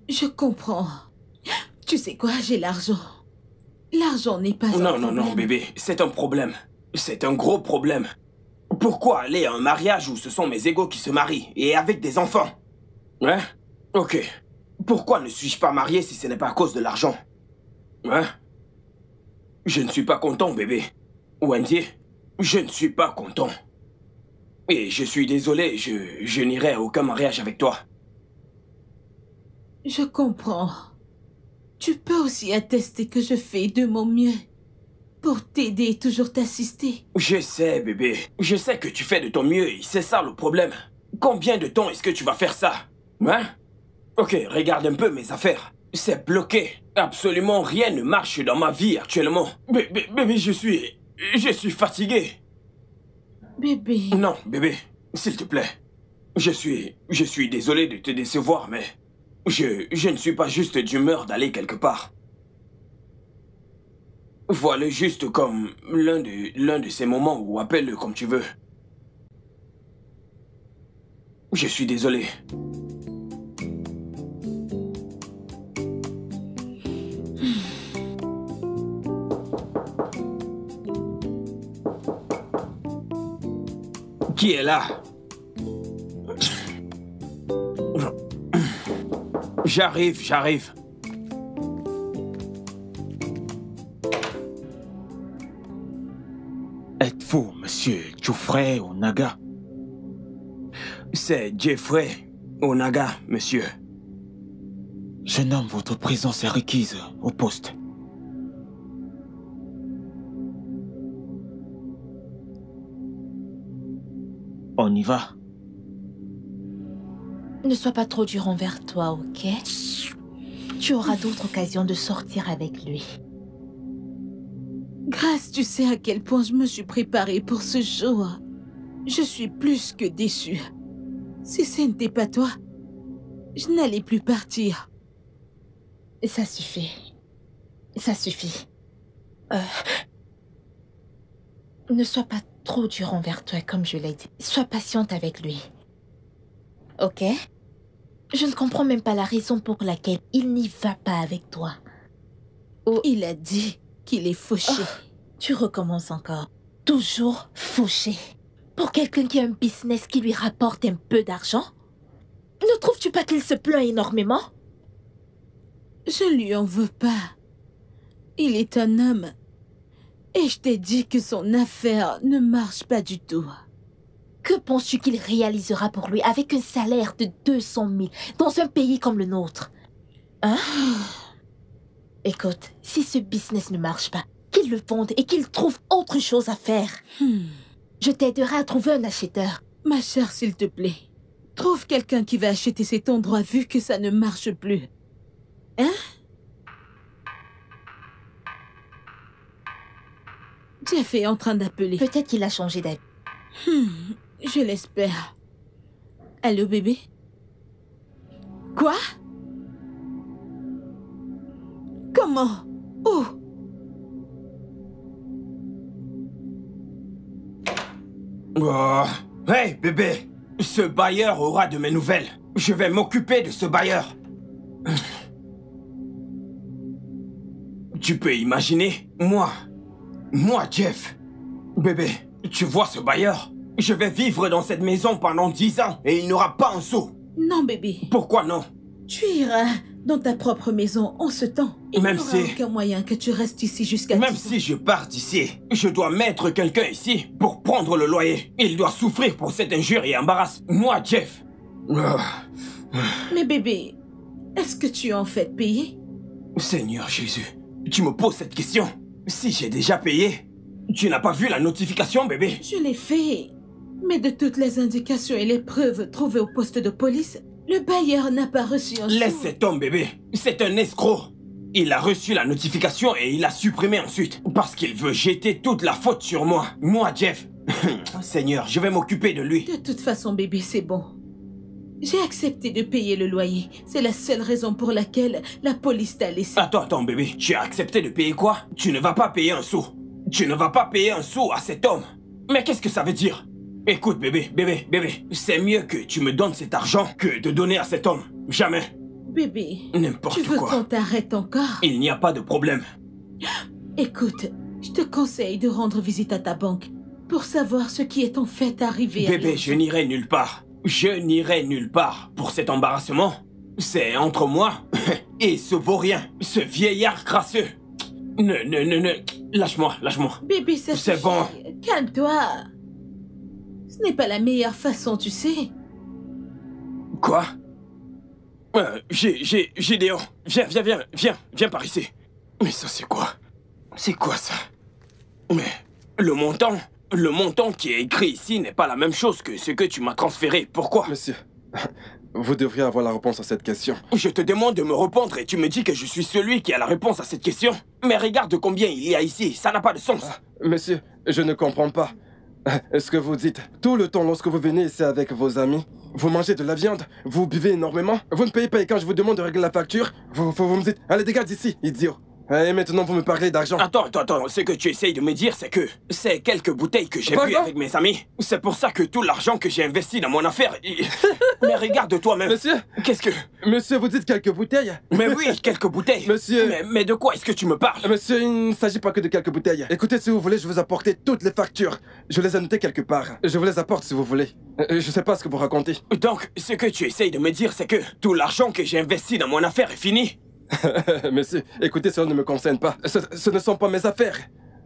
je comprends. Tu sais quoi, j'ai l'argent. L'argent n'est pas un problème. Non, bébé, c'est un problème. C'est un gros problème. Pourquoi aller à un mariage où ce sont mes égaux qui se marient et avec des enfants? Hein? Ok. Pourquoi ne suis-je pas marié si ce n'est pas à cause de l'argent? Hein? Je ne suis pas content, bébé. Wendy, je ne suis pas content. Et je suis désolé, je n'irai à aucun mariage avec toi. Je comprends. Tu peux aussi attester que je fais de mon mieux pour t'aider et toujours t'assister. Je sais, bébé. Je sais que tu fais de ton mieux et c'est ça le problème. Combien de temps est-ce que tu vas faire ça? Hein? Ok, regarde un peu mes affaires. C'est bloqué. Absolument rien ne marche dans ma vie actuellement. Bébé, je suis fatigué. Bébé. Non, bébé, s'il te plaît. Je suis désolé de te décevoir, mais je ne suis pas juste d'humeur d'aller quelque part. Vois-le juste comme l'un de ces moments où appelle-le comme tu veux. Je suis désolé. Qui est là? J'arrive. Êtes-vous monsieur Jeffrey Onaga? C'est Jeffrey Onaga, monsieur. Jeune homme, votre présence est requise au poste. On y va. Ne sois pas trop dur envers toi, ok? Tu auras d'autres occasions de sortir avec lui. Grâce, tu sais à quel point je me suis préparée pour ce jour. Je suis plus que déçue. Si ce n'était pas toi, je n'allais plus partir. Ça suffit. Ça suffit. Ne sois pas trop dur envers toi, comme je l'ai dit. Sois patiente avec lui. Ok? Je ne comprends même pas la raison pour laquelle il n'y va pas avec toi. Oh, il a dit qu'il est fauché. Oh, tu recommences encore. Toujours fauché. Pour quelqu'un qui a un business qui lui rapporte un peu d'argent? Ne trouves-tu pas qu'il se plaint énormément? Je lui en veux pas. Il est un homme Et je t'ai dit que son affaire ne marche pas du tout. Que penses-tu qu'il réalisera pour lui avec un salaire de 200 000 dans un pays comme le nôtre? Hein? Écoute, si ce business ne marche pas, qu'il le fonde et qu'il trouve autre chose à faire. Je t'aiderai à trouver un acheteur. Ma chère, s'il te plaît, trouve quelqu'un qui va acheter cet endroit vu que ça ne marche plus. Hein? Jeff est en train d'appeler. Peut-être qu'il a changé d'avis. Je l'espère. Allô, bébé? Quoi? Comment? Où? Oh. Hey, bébé! Ce bailleur aura de mes nouvelles. Je vais m'occuper de ce bailleur. Tu peux imaginer? Moi, Jeff. Bébé, tu vois ce bailleur? Je vais vivre dans cette maison pendant 10 ans et il n'aura pas un sou. Non, bébé. Pourquoi non? Tu iras dans ta propre maison en ce temps. Il n'y aura aucun moyen que tu restes ici jusqu'à... Même si je pars d'ici, je dois mettre quelqu'un ici pour prendre le loyer. Il doit souffrir pour cette injure et embarrasse. Moi, Jeff. Mais bébé, est-ce que tu as en fait payé? Seigneur Jésus, tu me poses cette question. Si j'ai déjà payé, tu n'as pas vu la notification, bébé? Je l'ai fait. Mais de toutes les indications et les preuves trouvées au poste de police, le bailleur n'a pas reçu un sou. Laisse cet homme, bébé. C'est un escroc. Il a reçu la notification et il l'a supprimée ensuite. Parce qu'il veut jeter toute la faute sur moi. Moi, Jeff. Seigneur, je vais m'occuper de lui. De toute façon, bébé, c'est bon. J'ai accepté de payer le loyer. C'est la seule raison pour laquelle la police t'a laissé. Attends, bébé. Tu as accepté de payer quoi? Tu ne vas pas payer un sou. Tu ne vas pas payer un sou à cet homme. Mais qu'est-ce que ça veut dire? Écoute, bébé, c'est mieux que tu me donnes cet argent que de donner à cet homme. Jamais. Bébé, n'importe quoi. Tu veux qu'on t'arrête encore? Il n'y a pas de problème. Écoute, je te conseille de rendre visite à ta banque pour savoir ce qui est en fait arrivé. Bébé, je n'irai nulle part. Je n'irai nulle part pour cet embarrassement. C'est entre moi et ce vaurien, ce vieillard crasseux. Ne. Lâche-moi. Bébé, c'est bon. Calme-toi. Ce n'est pas la meilleure façon, tu sais. Quoi? Gédéon, viens par ici. Mais ça, c'est quoi? C'est quoi ça? Mais le montant qui est écrit ici n'est pas la même chose que ce que tu m'as transféré. Pourquoi? Monsieur, vous devriez avoir la réponse à cette question. Je te demande de me répondre et tu me dis que je suis celui qui a la réponse à cette question. Mais regarde combien il y a ici, ça n'a pas de sens. Monsieur, je ne comprends pas. Est-ce que vous dites, tout le temps lorsque vous venez ici avec vos amis, vous mangez de la viande, vous buvez énormément, vous ne payez pas et quand je vous demande de régler la facture, vous me dites, allez dégage d'ici, idiot. Et maintenant vous me parlez d'argent. Attends, ce que tu essayes de me dire c'est que c'est quelques bouteilles que j'ai bu avec mes amis. C'est pour ça que tout l'argent que j'ai investi dans mon affaire... Mais regarde toi-même. Monsieur, qu'est-ce que... Monsieur, vous dites quelques bouteilles? Mais oui, quelques bouteilles. Monsieur... Mais de quoi est-ce que tu me parles? Monsieur, il ne s'agit pas que de quelques bouteilles. Écoutez, si vous voulez, je vous apporter toutes les factures. Je les ai notées quelque part. Je vous les apporte si vous voulez. Je sais pas ce que vous racontez. Donc, ce que tu essayes de me dire, c'est que tout l'argent que j'ai investi dans mon affaire est fini? Monsieur, écoutez, cela ne me concerne pas. Ce ne sont pas mes affaires.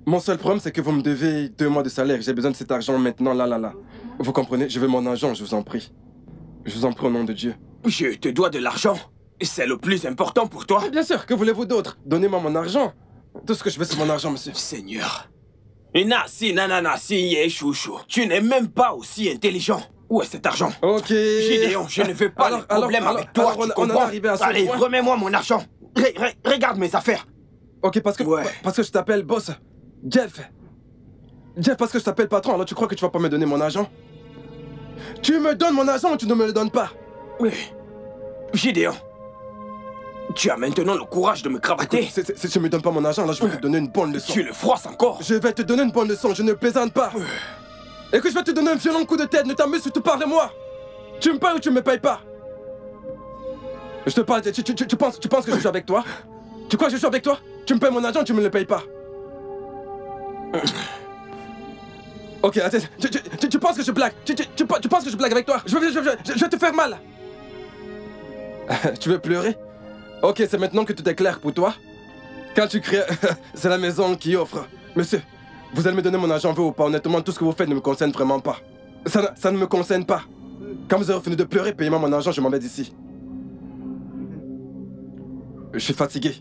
Mon seul problème, c'est que vous me devez 2 mois de salaire. J'ai besoin de cet argent maintenant, là. Vous comprenez? Je veux mon argent, je vous en prie. Je vous en prie au nom de Dieu. Je te dois de l'argent. C'est le plus important pour toi? Bien sûr, que voulez-vous d'autre? Donnez-moi mon argent. Tout ce que je veux, c'est mon argent, monsieur. Seigneur. Chouchou. Tu n'es même pas aussi intelligent. Où est cet argent? Ok. Gédéon, je ne veux pas de problème avec toi, tu comprends? On en est arrivé à ce Allez, point. remets-moi mon argent. Regarde mes affaires. Ok, parce que je t'appelle boss. Jeff, parce que je t'appelle patron, alors tu crois que tu vas pas me donner mon argent? Tu me donnes mon argent ou tu ne me le donnes pas? Oui. Gédéon, tu as maintenant le courage de me cravater. Écoute, si tu me donnes pas mon argent, là je vais te donner une bonne leçon. Tu le froisses encore? Je vais te donner une bonne leçon, je ne plaisante pas. Et que je vais te donner un violent coup de tête, ne t'amuse surtout pas de moi. Tu me payes ou tu me payes pas? Je te parle, tu penses que je joue avec toi? Tu crois que je joue avec toi? Tu me payes mon argent ou tu me le payes pas? Ok, attends, tu penses que je blague? Tu penses que je blague avec toi? Je vais te faire mal. Tu veux pleurer? Ok, c'est maintenant que tout est clair pour toi. Quand tu cries, c'est la maison qui offre. Monsieur, Vous allez me donner mon argent, ou pas. Honnêtement, tout ce que vous faites ne me concerne vraiment pas. Ça ne me concerne pas. Quand vous aurez fini de pleurer, payez-moi mon argent, je m'en vais d'ici. Je suis fatigué.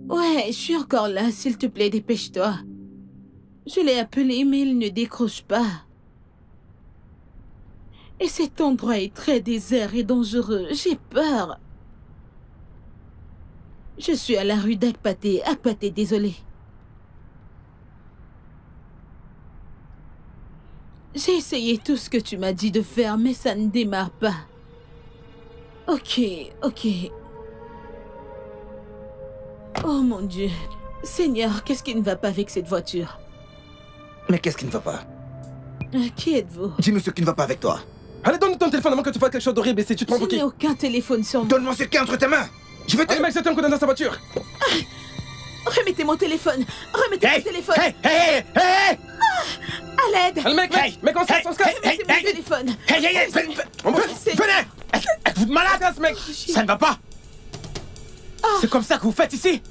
Ouais, je suis encore là. S'il te plaît, dépêche-toi. Je l'ai appelé, mais il ne décroche pas. Et cet endroit est très désert et dangereux. J'ai peur. Je suis à la rue d'Akpaté. Akpaté, désolé. J'ai essayé tout ce que tu m'as dit de faire, mais ça ne démarre pas. Ok. Oh mon Dieu. Seigneur, qu'est-ce qui ne va pas avec cette voiture? Mais qu'est-ce qui ne va pas? Qui êtes-vous? Dis-nous ce qui ne va pas avec toi. Allez, donne ton téléphone avant que tu fasses quelque chose d'horrible ici. Tu te prends Je pour qui? n'ai aucun téléphone sur moi. Donne-moi ce qui est entre tes mains. Je vais te... Allez, mec, c'est un coup dans sa voiture. Remettez mon téléphone. Remettez mon téléphone. Hey! À l'aide. Allez, mec, mec, on se casse, on se casse. Remettez mon téléphone. Venez! Êtes-vous malade, mec. Ça ne va pas. C'est comme ça que vous faites ici?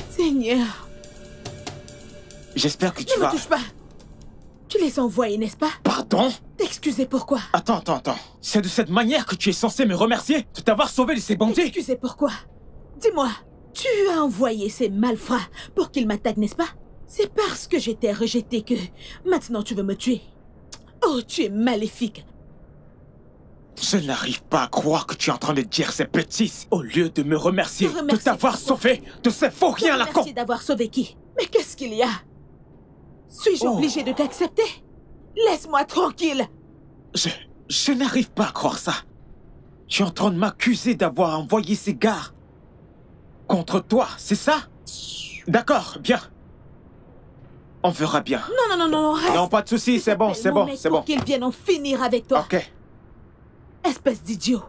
Seigneur. J'espère que tu Ne vas... me touche pas. Tu les as envoyés, n'est-ce pas? Pardon? T'excuser pourquoi? Attends. C'est de cette manière que tu es censé me remercier de t'avoir sauvé de ces bandits? Excusez pourquoi? Dis-moi, tu as envoyé ces malfrats pour qu'ils m'attaquent, n'est-ce pas? C'est parce que j'étais rejeté que maintenant tu veux me tuer. Oh, tu es maléfique. Je n'arrive pas à croire que tu es en train de dire ces bêtises au lieu de me remercier Me de remercier t'avoir pourquoi? sauvé de ces faux riens là con. Merci d'avoir sauvé qui? Mais qu'est-ce qu'il y a? Suis-je obligé de t'accepter? Laisse-moi tranquille. Je n'arrive pas à croire ça. Tu es en train de m'accuser d'avoir envoyé ces gars contre toi, c'est ça? D'accord, bien. On verra bien. Non, reste. Non, pas de soucis, c'est bon. Pour qu'ils viennent en finir avec toi. Ok. Espèce d'idiot.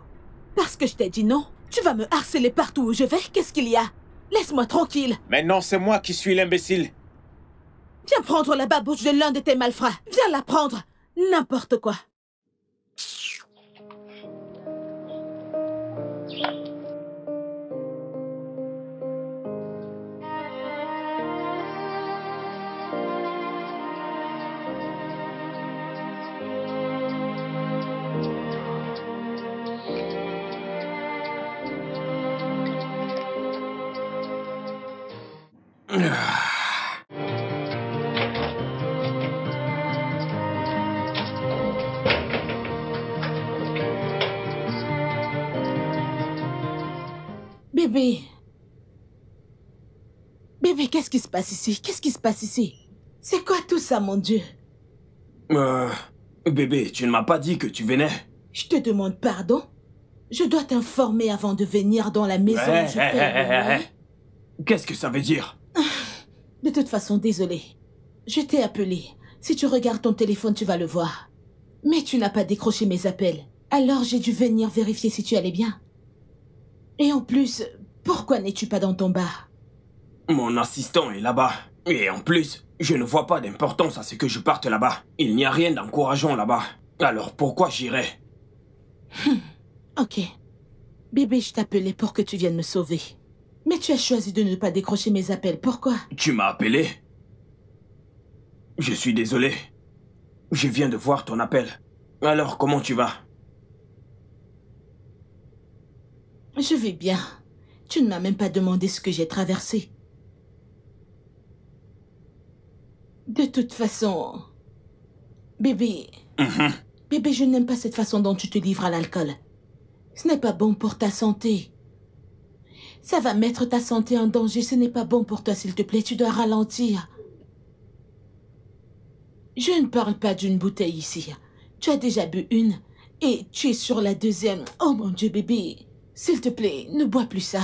Parce que je t'ai dit non, tu vas me harceler partout où je vais. Qu'est-ce qu'il y a? Laisse-moi tranquille. Maintenant, c'est moi qui suis l'imbécile. Viens prendre la babouche de l'un de tes malfrats. Viens la prendre. N'importe quoi. Bébé. Bébé, qu'est-ce qui se passe ici? Qu'est-ce qui se passe ici? C'est quoi tout ça, mon Dieu? Bébé, tu ne m'as pas dit que tu venais. Je te demande pardon? Je dois t'informer avant de venir dans la maison. Qu'est-ce que ça veut dire? De toute façon, désolé. Je t'ai appelé. Si tu regardes ton téléphone, tu vas le voir. Mais tu n'as pas décroché mes appels. Alors j'ai dû venir vérifier si tu allais bien. Et en plus, pourquoi n'es-tu pas dans ton bar? Mon assistant est là-bas. Et en plus, je ne vois pas d'importance à ce que je parte là-bas. Il n'y a rien d'encourageant là-bas. Alors pourquoi j'irais? Ok. Bébé, je t'appelais pour que tu viennes me sauver. Mais tu as choisi de ne pas décrocher mes appels. Pourquoi? Tu m'as appelé? Je suis désolé. Je viens de voir ton appel. Alors, comment tu vas? Je vais bien. Tu ne m'as même pas demandé ce que j'ai traversé. De toute façon... Bébé... Bébé, je n'aime pas cette façon dont tu te livres à l'alcool. Ce n'est pas bon pour ta santé. Ça va mettre ta santé en danger. Ce n'est pas bon pour toi, s'il te plaît. Tu dois ralentir. Je ne parle pas d'une bouteille ici. Tu as déjà bu une et tu es sur la deuxième. Oh mon Dieu, bébé. S'il te plaît, ne bois plus ça.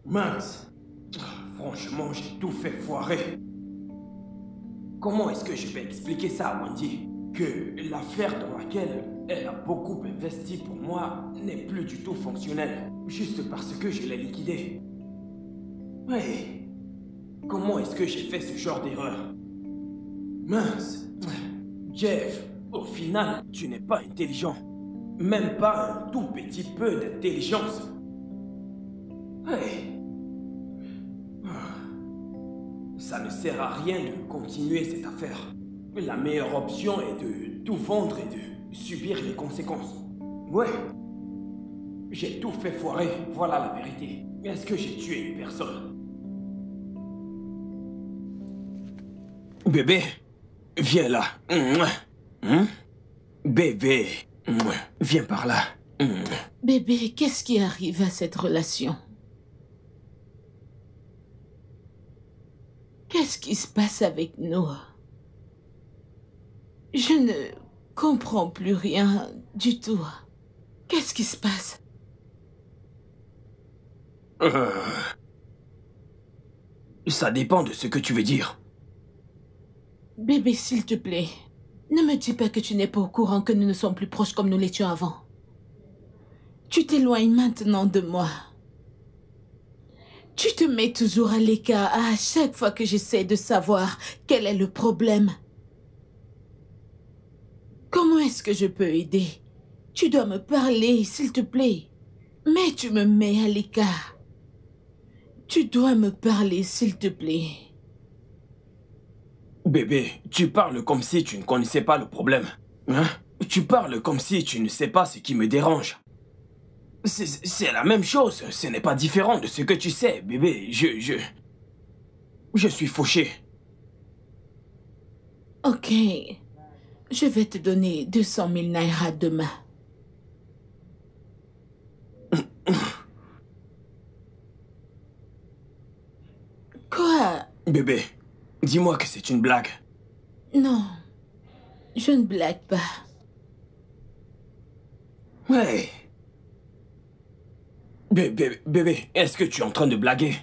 Mince. Franchement, j'ai tout fait foirer. Comment est-ce que je vais expliquer ça à Wendy? que l'affaire dans laquelle elle a beaucoup investi pour moi n'est plus du tout fonctionnelle, juste parce que je l'ai liquidée. Ouais. Comment est-ce que j'ai fait ce genre d'erreur? Mince. Jeff, au final, tu n'es pas intelligent. Même pas un tout petit peu d'intelligence. Ouais. Ça ne sert à rien de continuer cette affaire. La meilleure option est de tout vendre et de subir les conséquences. Ouais. J'ai tout fait foirer, voilà la vérité. Est-ce que j'ai tué une personne? Bébé, viens là. Bébé, viens par là. Bébé, qu'est-ce qui arrive à cette relation? Qu'est-ce qui se passe avec nous? Je ne comprends plus rien du tout. Qu'est-ce qui se passe? Ça dépend de ce que tu veux dire. Bébé, s'il te plaît, ne me dis pas que tu n'es pas au courant que nous ne sommes plus proches comme nous l'étions avant. Tu t'éloignes maintenant de moi. Tu te mets toujours à l'écart à chaque fois que j'essaie de savoir quel est le problème. Comment est-ce que je peux aider? Tu dois me parler, s'il te plaît. Mais tu me mets à l'écart. Tu dois me parler, s'il te plaît. Bébé, tu parles comme si tu ne connaissais pas le problème. Hein? Tu parles comme si tu ne sais pas ce qui me dérange. C'est la même chose, ce n'est pas différent de ce que tu sais, bébé. Je suis fauché. Ok, je vais te donner 200 000 naira demain. Quoi? Bébé, dis-moi que c'est une blague. Non, je ne blague pas. Ouais. Bébé, est-ce que tu es en train de blaguer?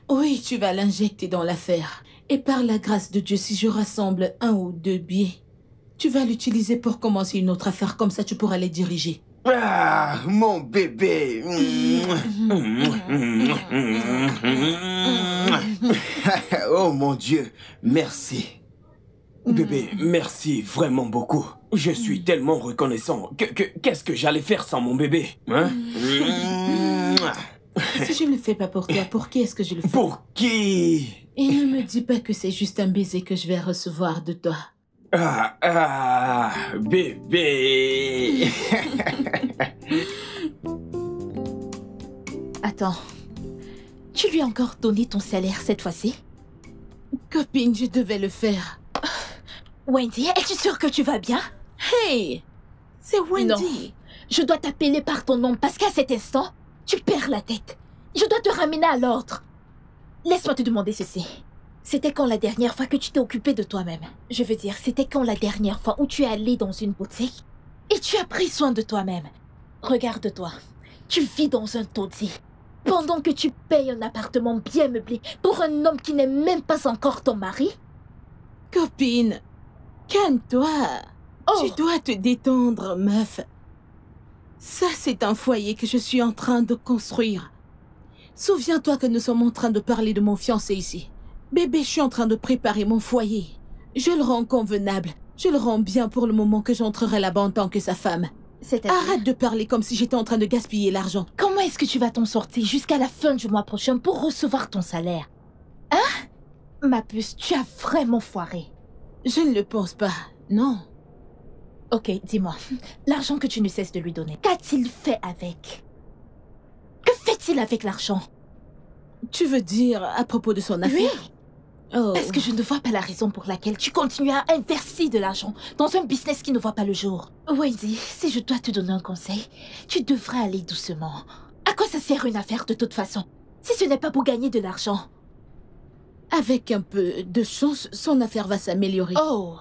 Oui, tu vas l'injecter dans l'affaire. Et par la grâce de Dieu, si je rassemble 1 ou 2 billets, tu vas l'utiliser pour commencer une autre affaire, comme ça tu pourras les diriger. Ah, mon bébé. Oh mon Dieu, merci. Bébé, merci vraiment beaucoup. Je suis tellement reconnaissant. Qu'est-ce que j'allais faire sans mon bébé, hein? Si je ne le fais pas pour toi, pour qui est-ce que je le fais? Pour qui? Et ne me dis pas que c'est juste un baiser que je vais recevoir de toi. Bébé. Attends, tu lui as encore donné ton salaire cette fois-ci? Copine, je devais le faire. Wendy, es-tu sûre que tu vas bien? Hey! C'est Wendy. Non, je dois t'appeler par ton nom parce qu'à cet instant, tu perds la tête. Je dois te ramener à l'ordre. Laisse-moi te demander ceci. C'était quand la dernière fois que tu t'es occupé de toi-même? Je veux dire, c'était quand la dernière fois où tu es allé dans une boutique et tu as pris soin de toi-même? Regarde-toi. Tu vis dans un taudis pendant que tu payes un appartement bien meublé pour un homme qui n'est même pas encore ton mari? Copine, calme-toi. Oh. Tu dois te détendre, meuf. Ça, c'est un foyer que je suis en train de construire. Souviens-toi que nous sommes en train de parler de mon fiancé ici. Bébé, je suis en train de préparer mon foyer. Je le rends convenable. Je le rends bien pour le moment que j'entrerai là-bas en tant que sa femme. Arrête de parler comme si j'étais en train de gaspiller l'argent. Comment est-ce que tu vas t'en sortir jusqu'à la fin du mois prochain pour recevoir ton salaire? Hein? Ma puce, tu as vraiment foiré. Je ne le pense pas, non. Ok, dis-moi, l'argent que tu ne cesses de lui donner, qu'a-t-il fait avec? Que fait-il avec l'argent? Tu veux dire à propos de son affaire? Oui. Oh. Parce que je ne vois pas la raison pour laquelle tu continues à investir de l'argent dans un business qui ne voit pas le jour. Wendy, si je dois te donner un conseil, tu devrais aller doucement. À quoi ça sert une affaire de toute façon, si ce n'est pas pour gagner de l'argent? Avec un peu de chance, son affaire va s'améliorer. Oh!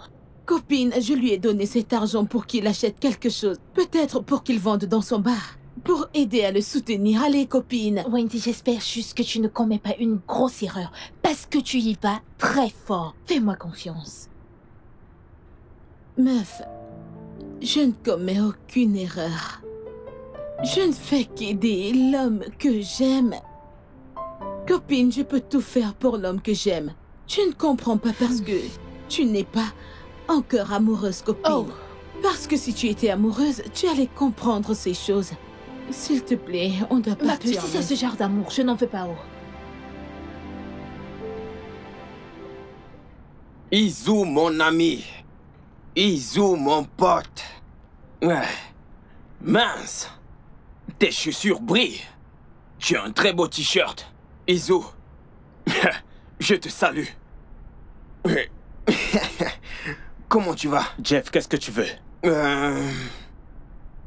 Copine, je lui ai donné cet argent pour qu'il achète quelque chose. Peut-être pour qu'il vende dans son bar. Pour aider à le soutenir. Allez, copine. Wendy, j'espère juste que tu ne commets pas une grosse erreur. Parce que tu y vas très fort. Fais-moi confiance. Meuf, je ne commets aucune erreur. Je ne fais qu'aider l'homme que j'aime. Copine, je peux tout faire pour l'homme que j'aime. Tu ne comprends pas parce que tu n'es pas encore amoureuse, copine. Oh. Parce que si tu étais amoureuse, tu allais comprendre ces choses. S'il te plaît, on doit Ma partir. puce, si c'est ce genre d'amour, je n'en veux pas. Oh. Izu, mon ami. Izu, mon pote. Ouais. Mince. Tes chaussures brillent. Tu as un très beau t-shirt. Izu. Je te salue. Comment tu vas? Jeff, qu'est-ce que tu veux?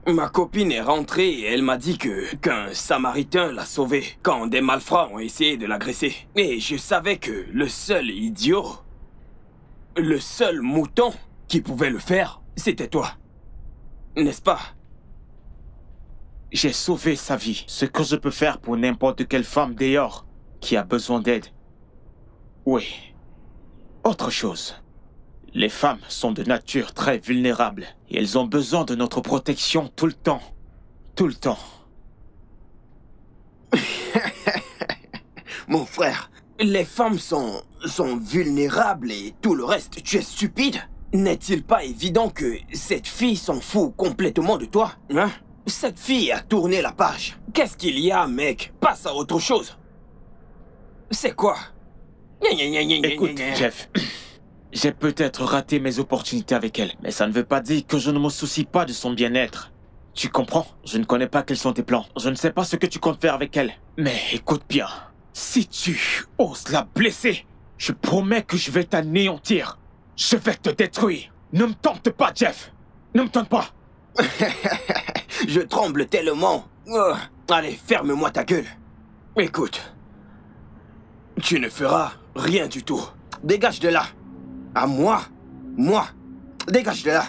Ma copine est rentrée et elle m'a dit qu'un Samaritain l'a sauvée quand des malfrats ont essayé de l'agresser. Et je savais que le seul idiot, le seul mouton qui pouvait le faire, c'était toi. N'est-ce pas? J'ai sauvé sa vie. Ce que je peux faire pour n'importe quelle femme dehors qui a besoin d'aide. Oui. Autre chose. Les femmes sont de nature très vulnérables et elles ont besoin de notre protection tout le temps. Tout le temps. Mon frère, les femmes sont vulnérables et tout le reste, tu es stupide? N'est-il pas évident que cette fille s'en fout complètement de toi, hein? Cette fille a tourné la page. Qu'est-ce qu'il y a, mec? Passe à autre chose. C'est quoi? Écoute, Jeff, j'ai peut-être raté mes opportunités avec elle, mais ça ne veut pas dire que je ne me soucie pas de son bien-être. Tu comprends? Je ne connais pas quels sont tes plans. Je ne sais pas ce que tu comptes faire avec elle. Mais écoute bien, si tu oses la blesser, je promets que je vais t'anéantir. Je vais te détruire. Ne me tente pas, Jeff. Ne me tente pas. Je tremble tellement. Allez, ferme-moi ta gueule. Écoute, tu ne feras rien du tout. Dégage de là. À moi, dégage de là.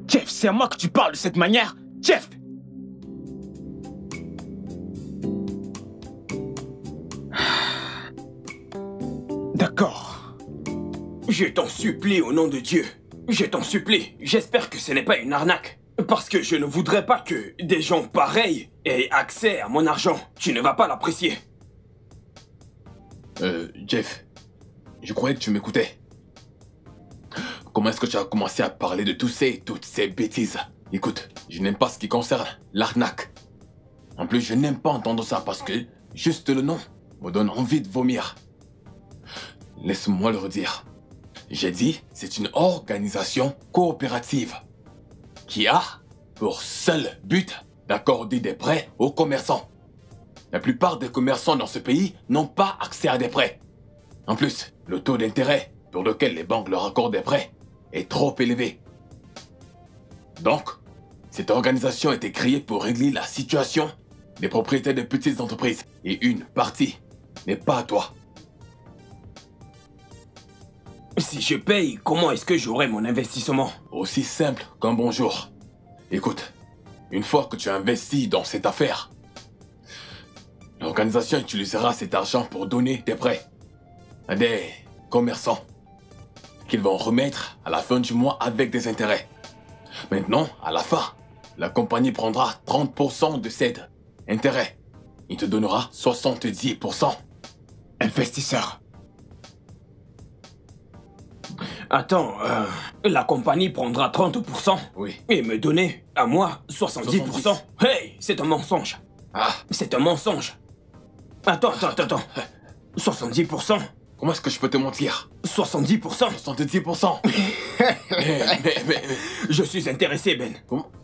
Jeff, c'est à moi que tu parles de cette manière, Jeff. D'accord. Je t'en supplie au nom de Dieu. Je t'en supplie. J'espère que ce n'est pas une arnaque. Parce que je ne voudrais pas que des gens pareils aient accès à mon argent. Tu ne vas pas l'apprécier. Jeff, je croyais que tu m'écoutais. Comment est-ce que tu as commencé à parler de toutes ces bêtises? Écoute, je n'aime pas ce qui concerne l'arnaque. En plus, je n'aime pas entendre ça parce que juste le nom me donne envie de vomir. Laisse-moi le redire. J'ai dit, c'est une organisation coopérative qui a pour seul but d'accorder des prêts aux commerçants. La plupart des commerçants dans ce pays n'ont pas accès à des prêts. En plus, le taux d'intérêt pour lequel les banques leur accordent des prêts est trop élevé. Donc, cette organisation a été créée pour régler la situation des propriétaires de petites entreprises. Et une partie n'est pas à toi. Si je paye, comment est-ce que j'aurai mon investissement? Aussi simple qu'un bonjour. Écoute, une fois que tu as investi dans cette affaire, l'organisation utilisera cet argent pour donner des prêts à des commerçants qu'ils vont remettre à la fin du mois avec des intérêts. Maintenant, à la fin, la compagnie prendra 30% de cet intérêt. Il te donnera 70%. Investisseur. Attends, la compagnie prendra 30% Oui. et me donner, à moi, 70%. Hey, c'est un mensonge. Ah, C'est un mensonge. Attends. 70%? comment est-ce que je peux te mentir? 70%? 70%. mais, Je suis intéressé, Ben.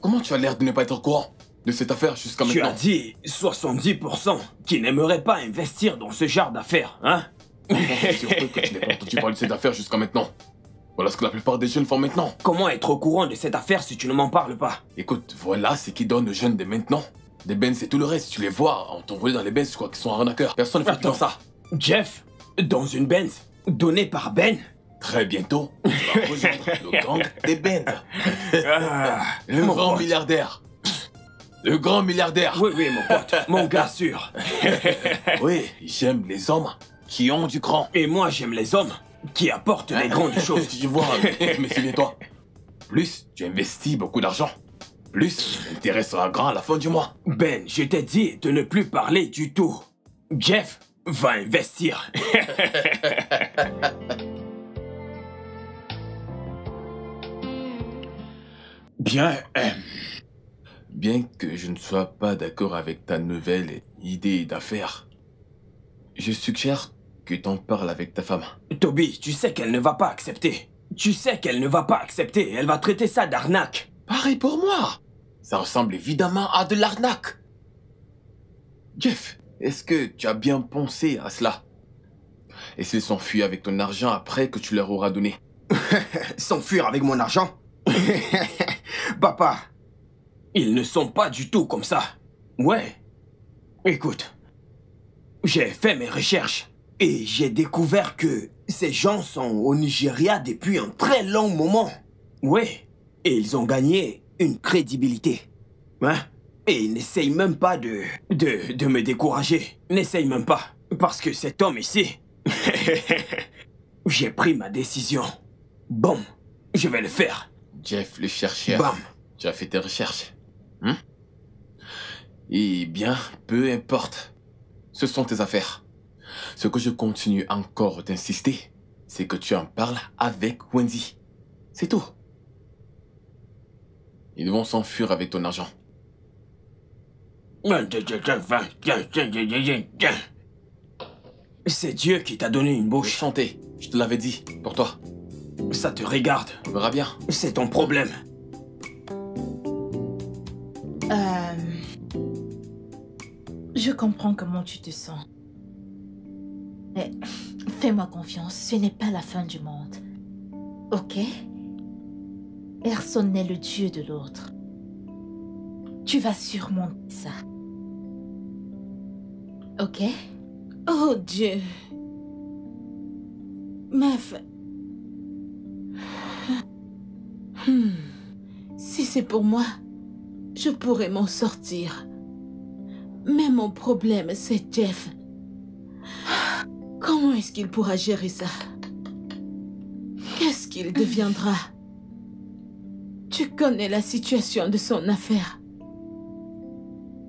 comment tu as l'air de ne pas être au courant de cette affaire jusqu'à Tu maintenant? as dit 70% qui n'aimeraient pas investir dans ce genre d'affaires, hein? Je suis surpris que tu n'aies pas entendu parler de cette affaire jusqu'à maintenant. Voilà ce que la plupart des jeunes font maintenant. Comment être au courant de cette affaire si tu ne m'en parles pas? Écoute, voilà ce qui donne aux jeunes de maintenant. Des Benz et tout le reste, tu les vois en t'envoler dans les Benz, tu crois qu'ils sont arnaqueurs. Personne ne fait Attends, dans ça. Jeff, dans une Benz, donnée par Ben? Très bientôt, tu vas rejoindre le gang des Benz. Le mon grand pote. milliardaire. Le grand milliardaire. Oui, mon pote, mon gars sûr. Oui, j'aime les hommes qui ont du cran. Et moi, j'aime les hommes qui apporte les grandes choses. Tu vois, mais souviens-toi, plus tu investis beaucoup d'argent, plus l'intérêt sera grand à la fin du mois. Ben, je t'ai dit de ne plus parler du tout. Jeff va investir. Bien, Bien que je ne sois pas d'accord avec ta nouvelle idée d'affaires, je suggère que t'en parles avec ta femme. Toby, tu sais qu'elle ne va pas accepter. Tu sais qu'elle ne va pas accepter. Elle va traiter ça d'arnaque. Pareil pour moi. Ça ressemble évidemment à de l'arnaque. Jeff, est-ce que tu as bien pensé à cela? Et s'ils s'enfuient avec ton argent après que tu leur auras donné? S'enfuir avec mon argent? Papa, ils ne sont pas du tout comme ça. Ouais. Écoute, j'ai fait mes recherches et j'ai découvert que ces gens sont au Nigeria depuis un très long moment. Ouais. Et ils ont gagné une crédibilité. Hein? Et ils n'essayent même pas de me décourager. N'essaye même pas. Parce que cet homme ici... J'ai pris ma décision. Bon, je vais le faire. Jeff le chercheur. Bam. Tu as fait tes recherches. Eh bien, peu importe. Ce sont tes affaires. Ce que je continue encore d'insister, c'est que tu en parles avec Wendy. C'est tout. Ils vont s'enfuir avec ton argent. C'est Dieu qui t'a donné une bouche. Chanter, je te l'avais dit, pour toi. Ça te regarde. On verra bien. C'est ton problème. Je comprends comment tu te sens. Mais fais-moi confiance, ce n'est pas la fin du monde. Ok? Personne n'est le dieu de l'autre. Tu vas surmonter ça. Ok? Oh Dieu. Meuf. Si c'est pour moi, je pourrais m'en sortir. Mais mon problème, c'est Jeff. Comment est-ce qu'il pourra gérer ça? Qu'est-ce qu'il deviendra? Tu connais la situation de son affaire.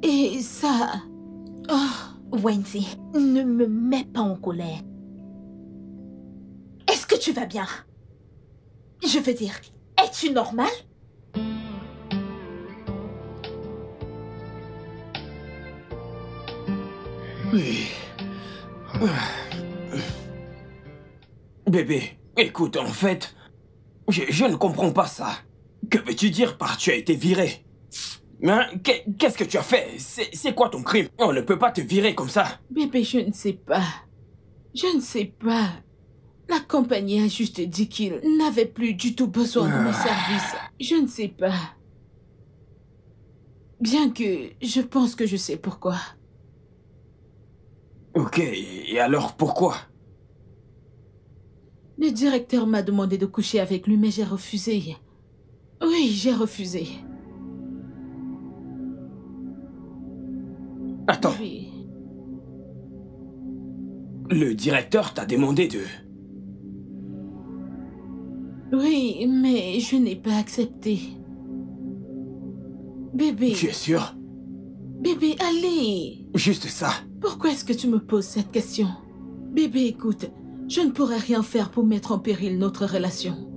Et ça... Oh, Wendy, ne me mets pas en colère. Est-ce que tu vas bien? Je veux dire, es-tu normal? Oui. Bébé, écoute, en fait, je ne comprends pas ça. Que veux-tu dire par tu as été viré? Hein? Qu'est-ce que tu as fait? C'est quoi ton crime? On ne peut pas te virer comme ça. Bébé, je ne sais pas. Je ne sais pas. La compagnie a juste dit qu'ils n'avaient plus du tout besoin de mes services. Je ne sais pas. Bien que je pense que je sais pourquoi. Ok, et alors pourquoi? Le directeur m'a demandé de coucher avec lui, mais j'ai refusé. Oui, j'ai refusé. Attends, Oui. le directeur t'a demandé de... Oui, mais je n'ai pas accepté. Bébé. Tu es sûr? Bébé, allez. Juste ça. Pourquoi est-ce que tu me poses cette question? Bébé, écoute, je ne pourrais rien faire pour mettre en péril notre relation.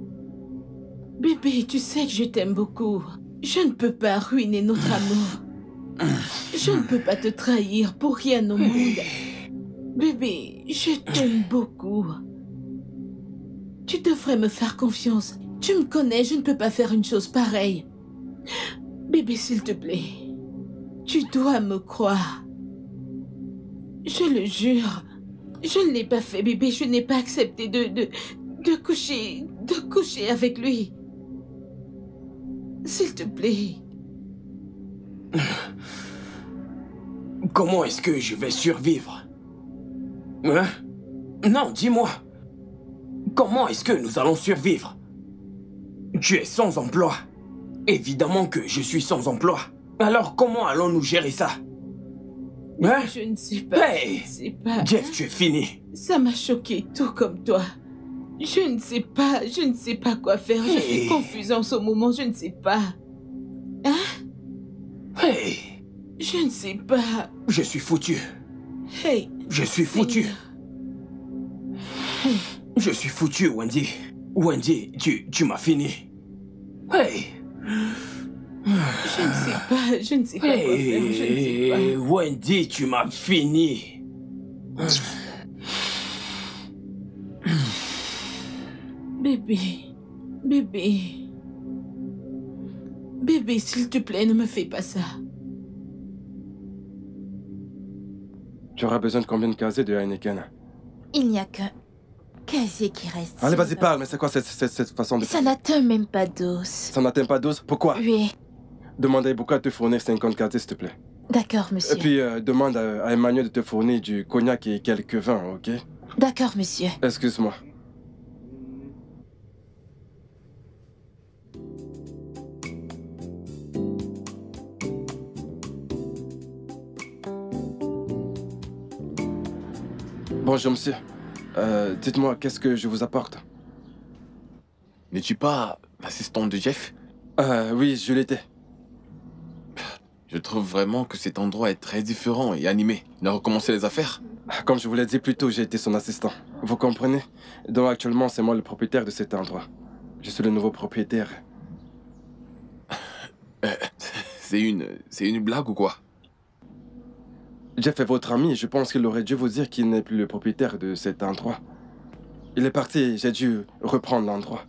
Bébé, tu sais que je t'aime beaucoup. Je ne peux pas ruiner notre amour. Je ne peux pas te trahir pour rien au monde. Bébé, je t'aime beaucoup. Tu devrais me faire confiance. Tu me connais, je ne peux pas faire une chose pareille. Bébé, s'il te plaît, tu dois me croire. Je le jure, je ne l'ai pas fait, bébé. Je n'ai pas accepté de coucher avec lui. S'il te plaît. Comment est-ce que je vais survivre? Hein? Non, dis-moi. Comment est-ce que nous allons survivre? Tu es sans emploi. Évidemment que je suis sans emploi. Alors comment allons-nous gérer ça? Hein? Je ne sais pas. Hey! Je ne sais pas. Jeff, tu es fini. Ça m'a choqué, tout comme toi. Je ne sais pas quoi faire. Je suis confuse en ce moment, je ne sais pas. Hein? Hey! Je ne sais pas. Je suis foutu. Hey! Je suis foutu. Hey. Je suis foutu, Wendy. Wendy, tu m'as fini. Hey! Je ne sais pas quoi faire, je ne sais pas. Wendy, tu m'as fini. Bébé, s'il te plaît, ne me fais pas ça. Tu auras besoin de combien de casiers de Heineken? Il n'y a qu'un casier qui reste. Allez, vas-y, parle, mais c'est quoi cette façon de... Ça n'atteint même pas d'os. Ça n'atteint pas 12? Pourquoi? Oui. Demande à Ibuka de te fournir 50 casiers, s'il te plaît. D'accord, monsieur. Et puis, demande à Emmanuel de te fournir du cognac et quelques vins, ok? D'accord, monsieur. Excuse-moi. Bonjour, monsieur. Dites-moi, qu'est-ce que je vous apporte? N'es-tu pas l'assistant de Jeff? Oui, je l'étais. Je trouve vraiment que cet endroit est très différent et animé. Il a recommencé les affaires? Comme je vous l'ai dit plus tôt, j'ai été son assistant. Vous comprenez? Donc actuellement, c'est moi le propriétaire de cet endroit. Je suis le nouveau propriétaire. C'est une blague ou quoi? Jeff est votre ami et je pense qu'il aurait dû vous dire qu'il n'est plus le propriétaire de cet endroit. Il est parti et j'ai dû reprendre l'endroit.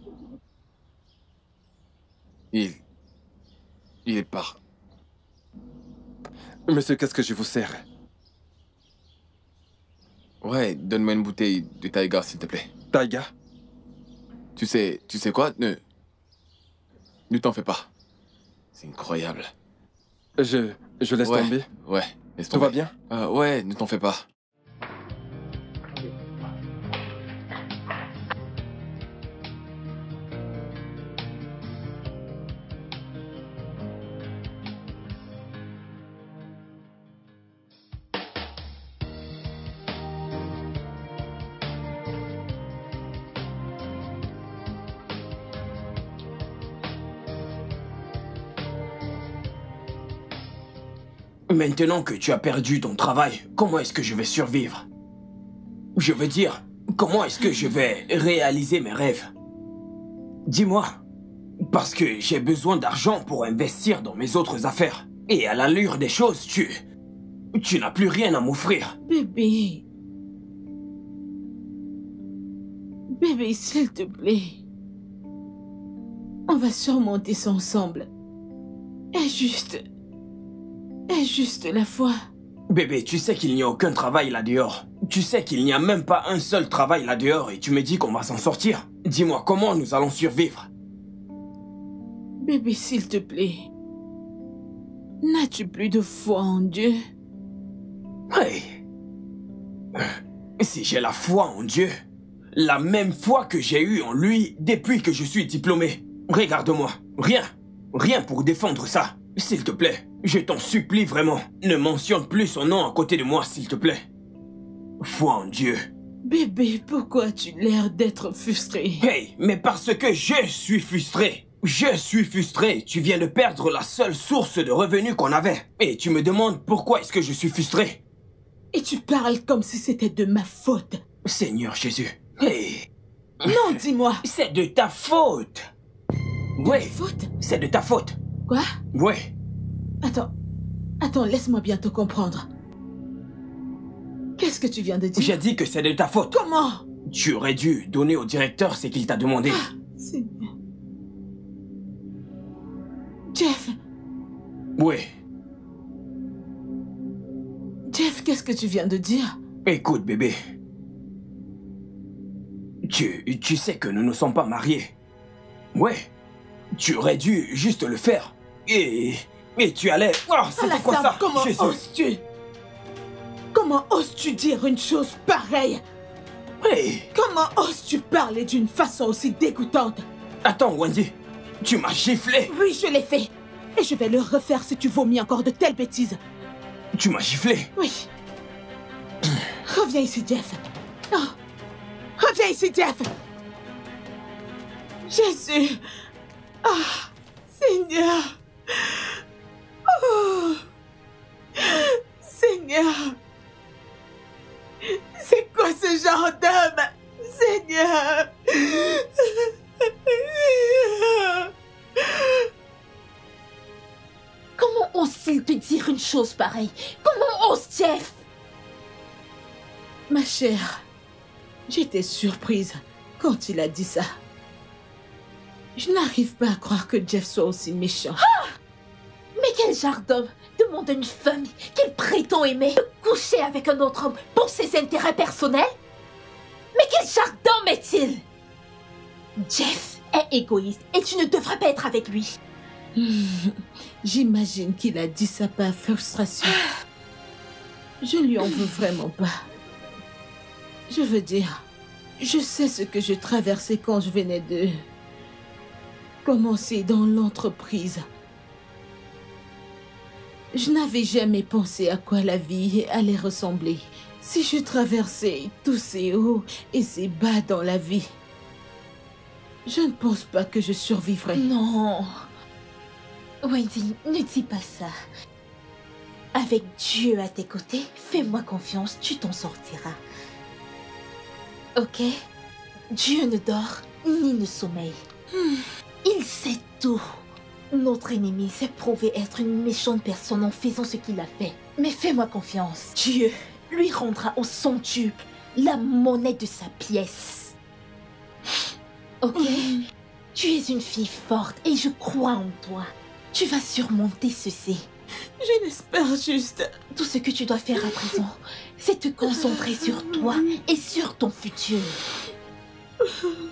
Il est par... Monsieur, qu'est-ce que je vous sers? Ouais, donne-moi une bouteille de Taiga, s'il te plaît. Taiga? Tu sais quoi? Ne t'en fais pas. C'est incroyable. Je laisse tomber? Ouais, laisse Tout tomber. va bien? Ouais, ne t'en fais pas. Maintenant que tu as perdu ton travail, comment est-ce que je vais survivre? Je veux dire, comment est-ce que je vais réaliser mes rêves? Dis-moi. Parce que j'ai besoin d'argent pour investir dans mes autres affaires. Et à l'allure des choses, tu n'as plus rien à m'offrir. Bébé, s'il te plaît. On va surmonter ça ensemble. Aie juste la foi. Bébé, tu sais qu'il n'y a aucun travail là-dehors. Tu sais qu'il n'y a même pas un seul travail là-dehors et tu me dis qu'on va s'en sortir. Dis-moi, comment nous allons survivre? Bébé, s'il te plaît. N'as-tu plus de foi en Dieu? Hey. Si j'ai la foi en Dieu, la même foi que j'ai eue en lui depuis que je suis diplômé. Regarde-moi, rien pour défendre ça. S'il te plaît, je t'en supplie vraiment, ne mentionne plus son nom à côté de moi, s'il te plaît. Foi en Dieu. Bébé, pourquoi as-tu l'air d'être frustré? Hey, mais parce que je suis frustré. Je suis frustré. Tu viens de perdre la seule source de revenus qu'on avait. Et tu me demandes pourquoi est-ce que je suis frustré. Et tu parles comme si c'était de ma faute. Seigneur Jésus. Hey. Non, dis-moi. C'est de ta faute. Ouais. Faute? C'est de ta faute. Quoi? Ouais. Attends, laisse-moi bien te comprendre. Qu'est-ce que tu viens de dire? J'ai dit que c'est de ta faute. Comment? Tu aurais dû donner au directeur ce qu'il t'a demandé. Seigneur. Jeff. Ouais. Jeff, qu'est-ce que tu viens de dire? Écoute, bébé. Tu sais que nous ne sommes pas mariés. Ouais. Tu aurais dû juste le faire. Et tu allais... Oh, c'était quoi ça? Comment oses-tu? Comment oses-tu dire une chose pareille? Hey. Comment oses-tu parler d'une façon aussi dégoûtante? Attends, Wendy. Tu m'as giflé. Oui, je l'ai fait. Et je vais le refaire si tu vomis encore de telles bêtises. Tu m'as giflé? Oui. Reviens ici, Jeff. Oh. Reviens ici, Jeff. Jésus! Ah! Seigneur! Oh! Seigneur! C'est quoi ce genre d'homme? Seigneur! Comment ose-t-il te dire une chose pareille? Comment ose Jeff? Ma chère, j'étais surprise quand il a dit ça. Je n'arrive pas à croire que Jeff soit aussi méchant. Ah! Mais quel genre d'homme demande à une femme qu'il prétend aimer de coucher avec un autre homme pour ses intérêts personnels? Mais quel genre d'homme est-il? Jeff est égoïste et tu ne devrais pas être avec lui. J'imagine qu'il a dit ça par frustration. Je lui en veux vraiment pas. Je veux dire, je sais ce que je traversais quand je venais de commencer dans l'entreprise. Je n'avais jamais pensé à quoi la vie allait ressembler si je traversais tous ces hauts et ces bas dans la vie. Je ne pense pas que je survivrai. Non. Wendy, ne dis pas ça. Avec Dieu à tes côtés, fais-moi confiance, tu t'en sortiras. Ok? Dieu ne dort ni ne sommeille. Il sait tout. Notre ennemi s'est prouvé être une méchante personne en faisant ce qu'il a fait. Mais fais-moi confiance, Dieu lui rendra au centuple la monnaie de sa pièce. Ok? Tu es une fille forte et je crois en toi. Tu vas surmonter ceci. Je l'espère juste. Tout ce que tu dois faire à présent, c'est te concentrer sur toi et sur ton futur.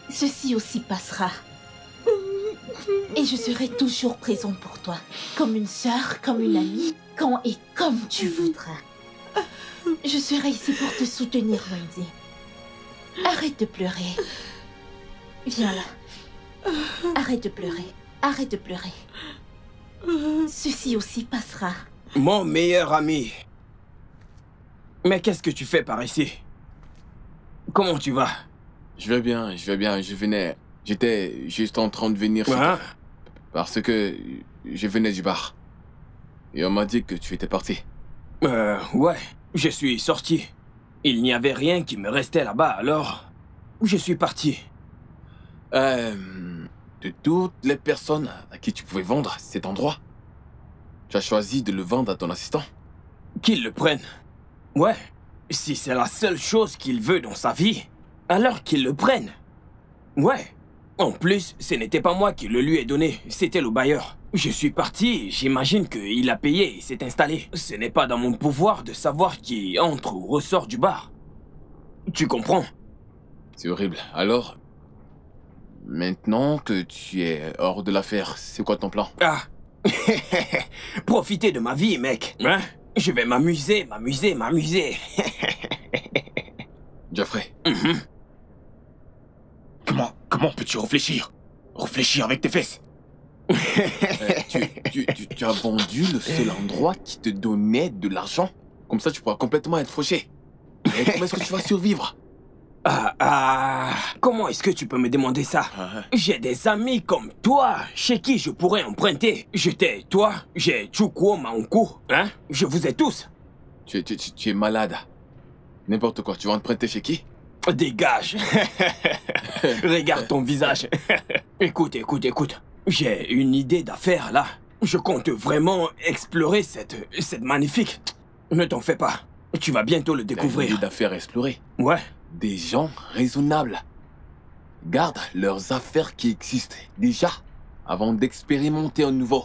Ceci aussi passera. Et je serai toujours présent pour toi, comme une sœur, comme une amie, quand et comme tu voudras. Je serai ici pour te soutenir, Wendy. Arrête de pleurer. Viens là. Arrête de pleurer. Arrête de pleurer. Ceci aussi passera. Mon meilleur ami. Mais qu'est-ce que tu fais par ici? Comment tu vas? Je vais bien, J'étais juste en train de venir chez toi. Parce que je venais du bar. Et on m'a dit que tu étais parti. Ouais, je suis sorti. Il n'y avait rien qui me restait là-bas, alors je suis parti. De toutes les personnes à qui tu pouvais vendre cet endroit, tu as choisi de le vendre à ton assistant? Qu'il le prenne. Ouais, si c'est la seule chose qu'il veut dans sa vie, alors qu'il le prenne. Ouais. En plus, ce n'était pas moi qui le lui ai donné, c'était le bailleur. Je suis parti, j'imagine qu'il a payé et s'est installé. Ce n'est pas dans mon pouvoir de savoir qui entre ou ressort du bar. Tu comprends? C'est horrible. Alors, maintenant que tu es hors de l'affaire, c'est quoi ton plan? Ah. Profiter de ma vie, mec. Hein? Je vais m'amuser. Jeffrey. Comment peux-tu réfléchir? Réfléchir avec tes fesses. Tu as vendu le seul endroit qui te donnait de l'argent? Comme ça, tu pourras complètement être fauché. Et comment est-ce que tu vas survivre? Comment est-ce que tu peux me demander ça? J'ai des amis comme toi, chez qui je pourrais emprunter. J'ai Chukwuo Maunku, hein? Je vous ai tous. Tu es malade. N'importe quoi, tu vas emprunter chez qui? Dégage. Regarde ton visage. Écoute. J'ai une idée d'affaire là. Je compte vraiment explorer cette magnifique. Ne t'en fais pas. Tu vas bientôt le découvrir. Une idée d'affaires à explorer? Ouais. Des gens raisonnables gardent leurs affaires qui existent déjà avant d'expérimenter un nouveau.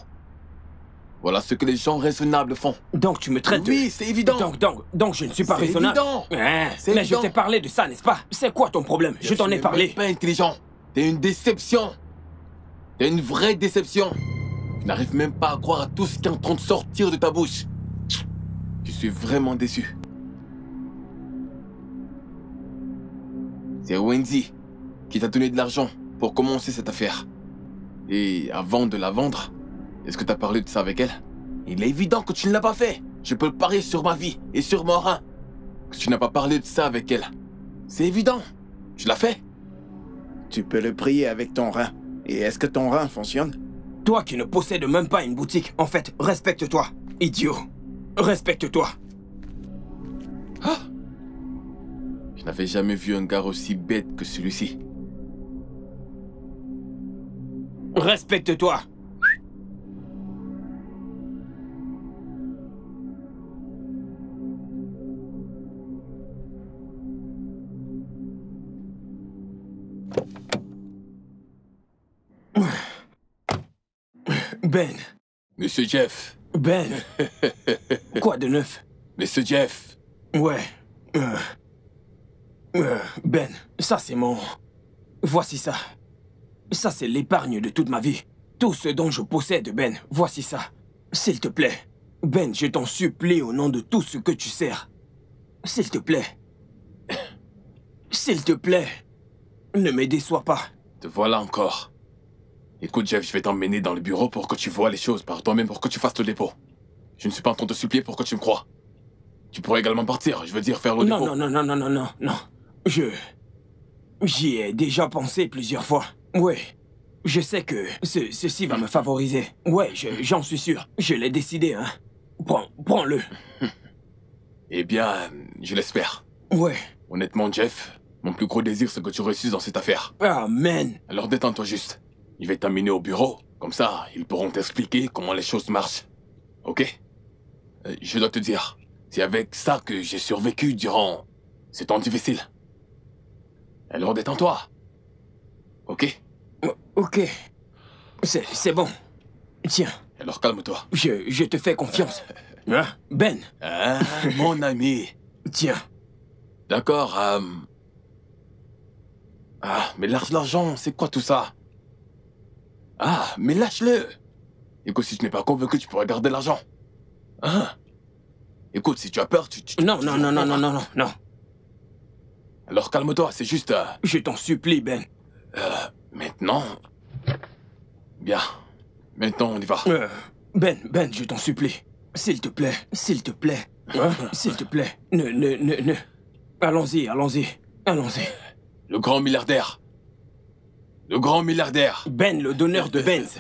Voilà ce que les gens raisonnables font. Donc tu me traites Oui, c'est évident. Donc je ne suis pas raisonnable. C'est évident. Mais évident. Je t'ai parlé de ça, n'est-ce pas? C'est quoi ton problème? Je t'en ai parlé. Tu n'es pas intelligent. T'es une déception. T'es une vraie déception. Je n'arrive même pas à croire à tout ce qui est en train de sortir de ta bouche. Je suis vraiment déçu. C'est Wendy qui t'a donné de l'argent pour commencer cette affaire. Et avant de la vendre, est-ce que t'as parlé de ça avec elle? Il est évident que tu ne l'as pas fait. Je peux le parier sur ma vie et sur mon rein que tu n'as pas parlé de ça avec elle. C'est évident. Tu l'as fait. Tu peux le prier avec ton rein. Et est-ce que ton rang fonctionne? Toi qui ne possèdes même pas une boutique, en fait, respecte-toi, idiot. Respecte-toi. Ah! Je n'avais jamais vu un gars aussi bête que celui-ci. Respecte-toi. Ben. Monsieur Jeff. Ben. Quoi de neuf? Monsieur Jeff. Ouais. Ben, ça c'est mon... Voici ça. Ça c'est l'épargne de toute ma vie. Tout ce dont je possède, Ben, voici ça. S'il te plaît. Ben, je t'en supplie au nom de tout ce que tu sers. S'il te plaît. S'il te plaît. Ne me déçois pas. Te voilà encore. Écoute Jeff, je vais t'emmener dans le bureau pour que tu vois les choses par toi-même, pour que tu fasses le dépôt. Je ne suis pas en train de te supplier pour que tu me crois. Tu pourrais également partir, je veux dire faire le dépôt. Non. J'y ai déjà pensé plusieurs fois. Ouais. Je sais que ceci va me favoriser. Ouais, j'en suis sûr. Je l'ai décidé, hein. Prends-le. Eh bien, je l'espère. Ouais. Honnêtement, Jeff, mon plus gros désir, c'est que tu réussisses dans cette affaire. Amen. Alors détends-toi juste. Je vais t'amener au bureau. Comme ça, ils pourront t'expliquer comment les choses marchent. Ok? Je dois te dire, c'est avec ça que j'ai survécu durant ces temps difficiles. Alors détends-toi. Ok? Ok. C'est bon. Tiens. Alors calme-toi. Je te fais confiance. Hein? Ben. Ah, mon ami. Tiens. D'accord, Ah, mais lâche l'argent, c'est quoi tout ça? Ah, mais lâche-le. Écoute, si tu n'es pas convaincu, tu pourrais garder l'argent. Ah. Écoute, si tu as peur, tu... Non. Alors calme-toi, c'est juste... Je t'en supplie, Ben. Maintenant... Bien. Maintenant, on y va. Ben, je t'en supplie. S'il te plaît. S'il te plaît. S'il te plaît. Ne... Allons-y. Le grand milliardaire. Le grand milliardaire. Ben, le donneur de Benz.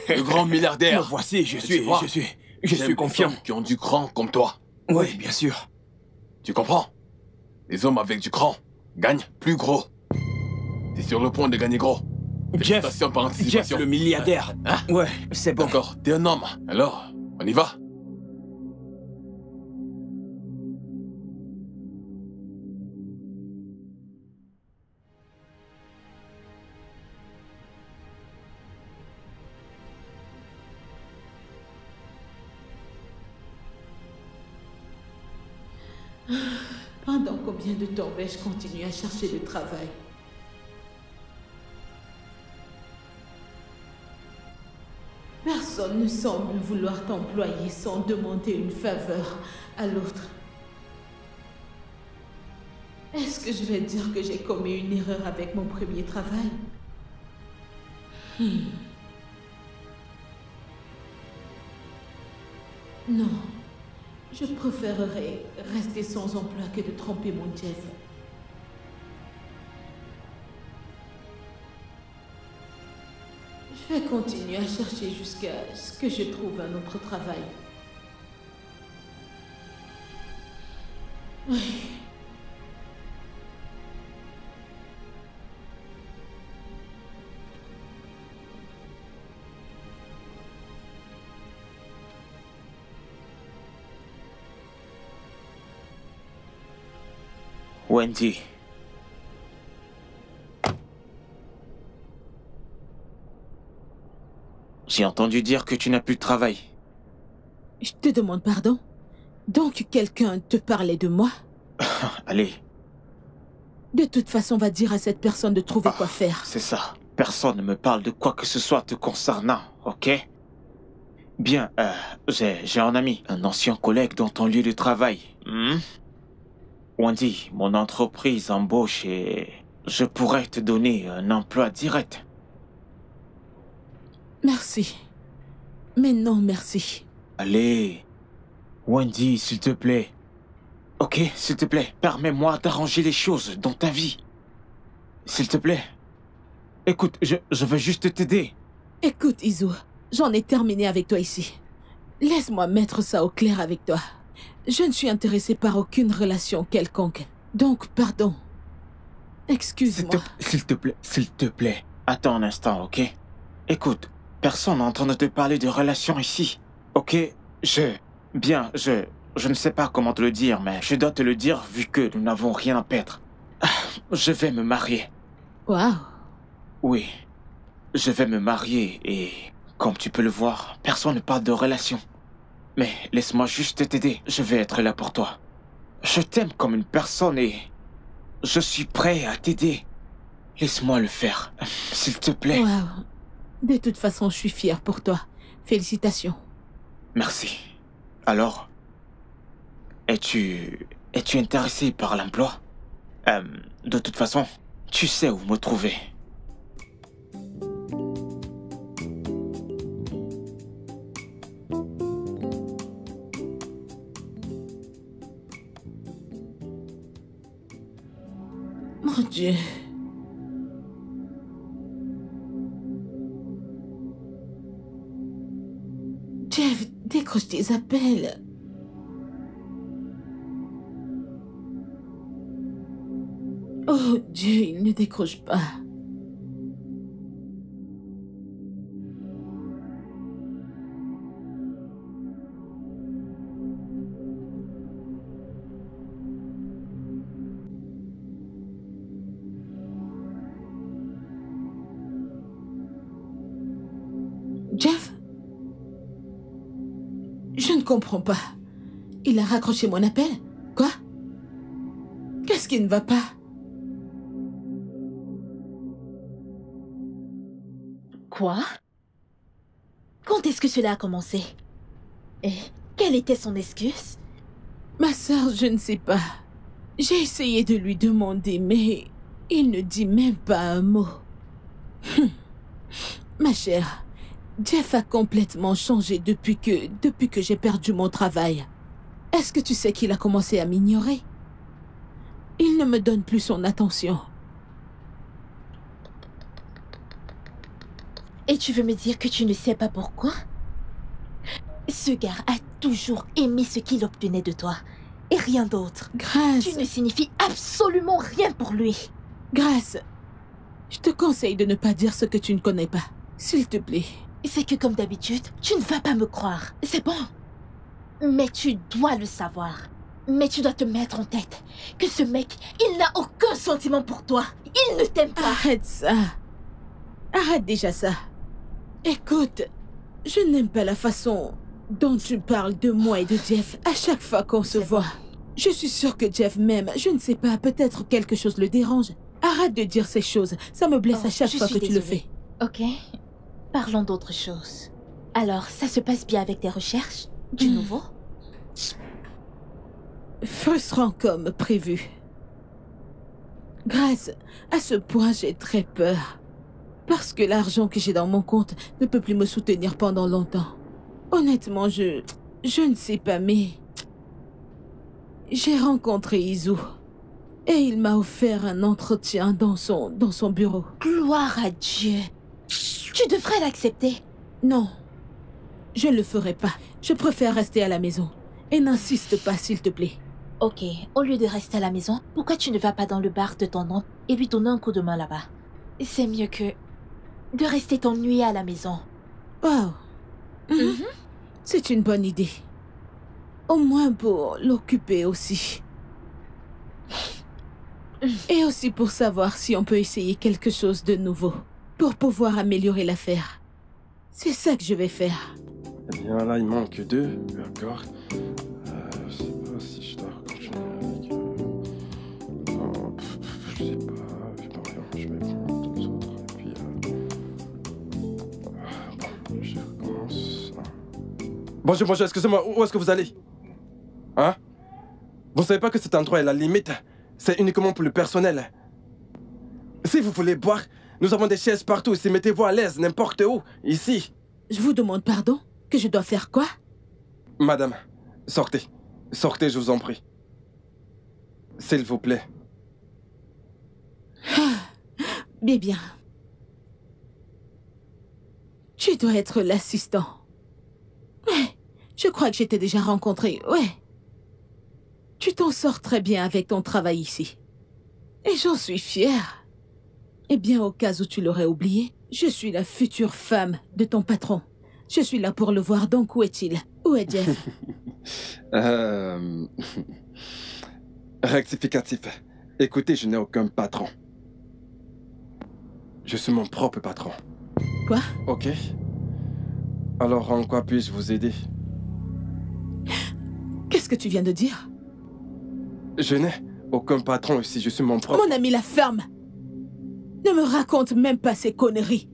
Le grand milliardaire. Me voici, je suis confiant. Les hommes qui ont du cran comme toi. Oui, bien sûr. Tu comprends? Les hommes avec du cran gagnent plus gros. T'es sur le point de gagner gros. Félicitations par anticipation. Jeff, le milliardaire. Ouais, c'est bon. D'accord, t'es un homme. Alors, on y va? Pendant combien de temps vais-je continuer à chercher le travail? Personne ne semble vouloir t'employer sans demander une faveur à l'autre. Est-ce que je vais dire que j'ai commis une erreur avec mon premier travail? Non. Je préférerais rester sans emploi que de tromper mon Jeff. Je vais continuer à chercher jusqu'à ce que je trouve un autre travail. Oui. Wendy. J'ai entendu dire que tu n'as plus de travail. Je te demande pardon? Donc quelqu'un te parlait de moi? Allez. De toute façon, va dire à cette personne de trouver quoi faire. C'est ça. Personne ne me parle de quoi que ce soit te concernant, ok? Bien, j'ai un ami, un ancien collègue dans ton lieu de travail. Wendy, mon entreprise embauche et je pourrais te donner un emploi direct. Merci. Mais non, merci. Allez, Wendy, s'il te plaît. Ok, s'il te plaît, permets-moi d'arranger les choses dans ta vie. S'il te plaît. Écoute, je veux juste t'aider. Écoute, Izu, j'en ai terminé avec toi ici. Laisse-moi mettre ça au clair avec toi. Je ne suis intéressée par aucune relation quelconque. Donc, pardon. Excuse-moi. S'il te plaît. Attends un instant, ok? Écoute, personne n'est en train de te parler de relations ici. Ok? Je ne sais pas comment te le dire, mais je dois te le dire vu que nous n'avons rien à perdre. Je vais me marier. Waouh. Oui, je vais me marier et, comme tu peux le voir, personne ne parle de relation. Mais laisse-moi juste t'aider, je vais être là pour toi. Je t'aime comme une personne et je suis prêt à t'aider. Laisse-moi le faire, s'il te plaît. Waouh. De toute façon, je suis fière pour toi. Félicitations. Merci. Alors, es-tu intéressé par l'emploi? De toute façon, tu sais où me trouver. Mon Dieu. Jeff, décroche tes appels. Oh Dieu, il ne décroche pas. Jeff? Je ne comprends pas. Il a raccroché mon appel? Quoi? Qu'est-ce qui ne va pas? Quoi? Quand est-ce que cela a commencé? Et quelle était son excuse? Ma sœur, je ne sais pas. J'ai essayé de lui demander, mais il ne dit même pas un mot. Ma chère, Jeff a complètement changé depuis que j'ai perdu mon travail. Est-ce que tu sais qu'il a commencé à m'ignorer? Il ne me donne plus son attention. Et tu veux me dire que tu ne sais pas pourquoi? Ce gars a toujours aimé ce qu'il obtenait de toi. Et rien d'autre. Grâce... Tu ne signifies absolument rien pour lui. Grâce, je te conseille de ne pas dire ce que tu ne connais pas. S'il te plaît. C'est que comme d'habitude, tu ne vas pas me croire. C'est bon. Mais tu dois le savoir. Mais tu dois te mettre en tête que ce mec, il n'a aucun sentiment pour toi. Il ne t'aime pas. Arrête ça. Arrête déjà ça. Écoute, je n'aime pas la façon dont tu parles de moi et de Jeff à chaque fois qu'on se voit. Je suis sûre que Jeff m'aime. Je ne sais pas, peut-être quelque chose le dérange. Arrête de dire ces choses. Ça me blesse à chaque fois que tu le fais. Ok. Parlons d'autre chose. Alors, ça se passe bien avec tes recherches? Du nouveau? Frustrant comme prévu. Grâce, à ce point, j'ai très peur. Parce que l'argent que j'ai dans mon compte ne peut plus me soutenir pendant longtemps. Honnêtement, je ne sais pas, mais... J'ai rencontré Izu. Et il m'a offert un entretien dans son bureau. Gloire à Dieu. Tu devrais l'accepter. Non. Je ne le ferai pas. Je préfère rester à la maison. Et n'insiste pas, s'il te plaît. Ok, au lieu de rester à la maison, pourquoi tu ne vas pas dans le bar de ton oncle et lui donner un coup de main là-bas? C'est mieux que de rester t'ennuyer à la maison. Wow. C'est une bonne idée. Au moins pour l'occuper aussi. Et aussi pour savoir si on peut essayer quelque chose de nouveau. Pour pouvoir améliorer l'affaire. C'est ça que je vais faire. Eh bien là, il manque 2, d'accord. Je sais pas si je dois continuer avec... je sais pas, je vais prendre les autres. Et puis... bon, je recommence. Bonjour, excusez-moi, où est-ce que vous allez? Hein? Vous savez pas que cet endroit est la limite? C'est uniquement pour le personnel. Si vous voulez boire, nous avons des chaises partout ici. Mettez-vous à l'aise, n'importe où, ici. Je vous demande pardon? Que je dois faire quoi? Madame, sortez. Sortez, je vous en prie. S'il vous plaît. Bien. dois être l'assistant. Ouais, je crois que j'étais déjà rencontré, ouais. Tu t'en sors très bien avec ton travail ici. Et j'en suis fière. Eh bien, au cas où tu l'aurais oublié, je suis la future femme de ton patron. Je suis là pour le voir, donc où est-il? Où est Jeff? Rectificatif. Écoutez, je n'ai aucun patron. Je suis mon propre patron. Quoi? Ok. Alors, en quoi puis-je vous aider? Qu'est-ce que tu viens de dire? Je n'ai aucun patron ici, je suis mon propre... Mon ami, la ferme! Ne me raconte même pas ces conneries.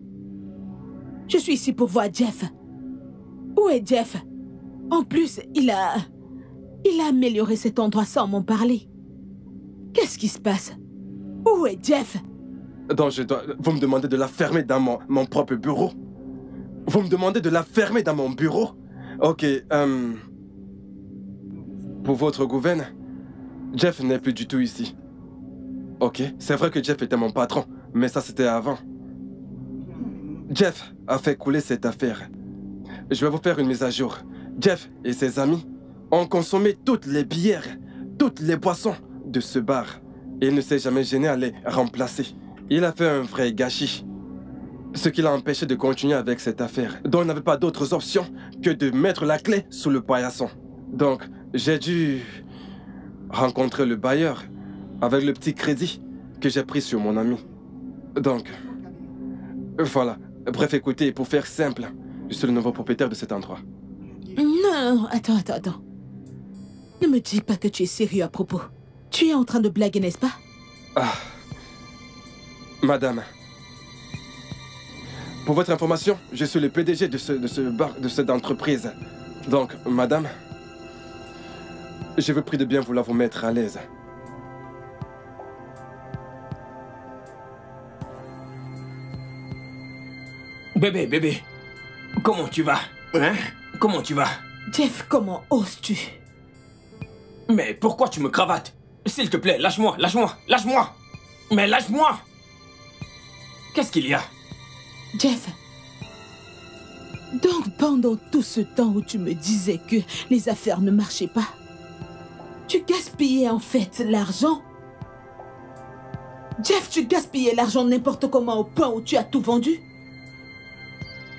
Je suis ici pour voir Jeff. Où est Jeff? En plus, il a amélioré cet endroit sans m'en parler. Qu'est-ce qui se passe? Où est Jeff? Donc vous me demandez de la fermer dans mon propre bureau? Vous me demandez de la fermer dans mon bureau? Ok, pour votre gouverne, Jeff n'est plus du tout ici. Ok, c'est vrai que Jeff était mon patron, mais ça c'était avant. Jeff a fait couler cette affaire. Je vais vous faire une mise à jour. Jeff et ses amis ont consommé toutes les bières, toutes les boissons de ce bar. Et il ne s'est jamais gêné à les remplacer. Il a fait un vrai gâchis. Ce qui l'a empêché de continuer avec cette affaire. Donc, on n'avait pas d'autres options que de mettre la clé sous le paillasson. Donc, j'ai dû rencontrer le bailleur avec le petit crédit que j'ai pris sur mon ami. Donc, voilà. Bref, écoutez, pour faire simple, je suis le nouveau propriétaire de cet endroit. Non, attends. Ne me dis pas que tu es sérieux à propos. Tu es en train de blaguer, n'est-ce pas? Ah. Madame. Pour votre information, je suis le PDG de cette entreprise. Donc, madame, je vous prie de bien vouloir vous mettre à l'aise. Bébé, comment tu vas? Hein? Comment tu vas? Jeff, comment oses-tu? Mais pourquoi tu me cravates? S'il te plaît, lâche-moi! Mais lâche-moi! Qu'est-ce qu'il y a? Jeff, donc pendant tout ce temps où tu me disais que les affaires ne marchaient pas, tu gaspillais en fait l'argent? Jeff, tu gaspillais l'argent n'importe comment au point où tu as tout vendu?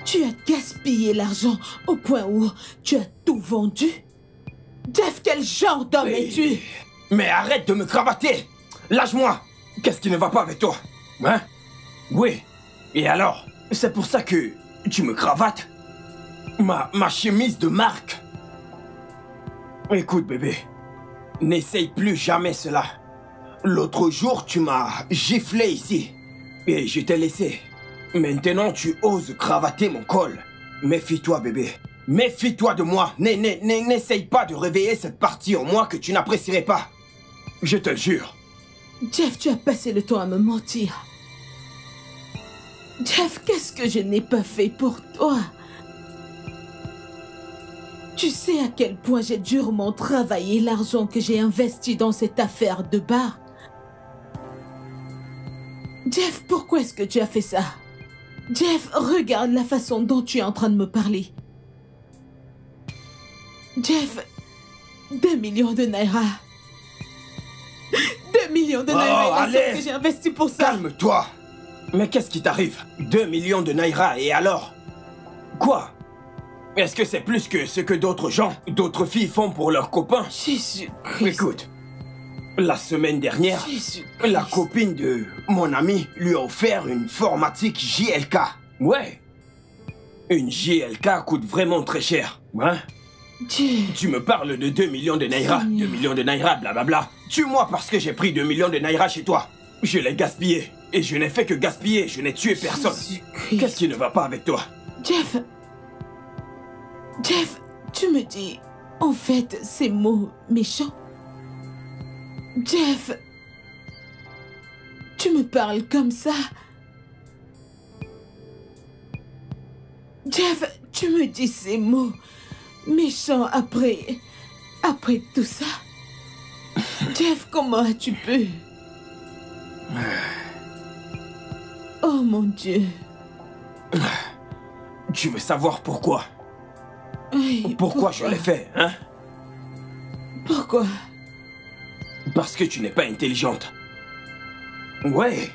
Tu as gaspillé l'argent au point où tu as tout vendu? Jeff, quel genre d'homme es-tu? Mais arrête de me cravater! Lâche-moi! Qu'est-ce qui ne va pas avec toi? Hein? Oui. Et alors? C'est pour ça que tu me cravates? Ma chemise de marque? Écoute, bébé. N'essaye plus jamais cela. L'autre jour, tu m'as giflé ici. Et je t'ai laissé. Maintenant, tu oses cravater mon col. Méfie-toi, bébé. Méfie-toi de moi. N'essaye pas de réveiller cette partie en moi que tu n'apprécierais pas. Je te le jure. Jeff, tu as passé le temps à me mentir. Jeff, qu'est-ce que je n'ai pas fait pour toi? Tu sais à quel point j'ai durement travaillé l'argent que j'ai investi dans cette affaire de bar? Jeff, pourquoi est-ce que tu as fait ça? Jeff, regarde la façon dont tu es en train de me parler. Jeff, 2 millions de naira. 2 millions de naira, allez, que j'ai investi pour ça. Calme-toi. Mais qu'est-ce qui t'arrive? 2 millions de naira, et alors? Quoi? Est-ce que c'est plus que ce que d'autres gens, d'autres filles font pour leurs copains? Jésus-Christ. Écoute, la semaine dernière, la copine de mon ami lui a offert une Formatic JLK. Ouais. Une JLK coûte vraiment très cher. Hein? Tu me parles de 2 millions de naira. 2 millions de naira, blablabla. Tue-moi parce que j'ai pris 2 millions de naira chez toi. Je l'ai gaspillé. Et je n'ai fait que gaspiller. Je n'ai tué personne. Qu'est-ce qui ne va pas avec toi? Jeff, tu me dis en fait ces mots méchants? Jeff, tu me parles comme ça? Jeff, tu me dis ces mots méchants après tout ça? Jeff, comment as-tu pu? Oh mon Dieu. Tu veux savoir pourquoi? Oui, Pourquoi je l'ai fait, hein? Pourquoi? Parce que tu n'es pas intelligente. Ouais.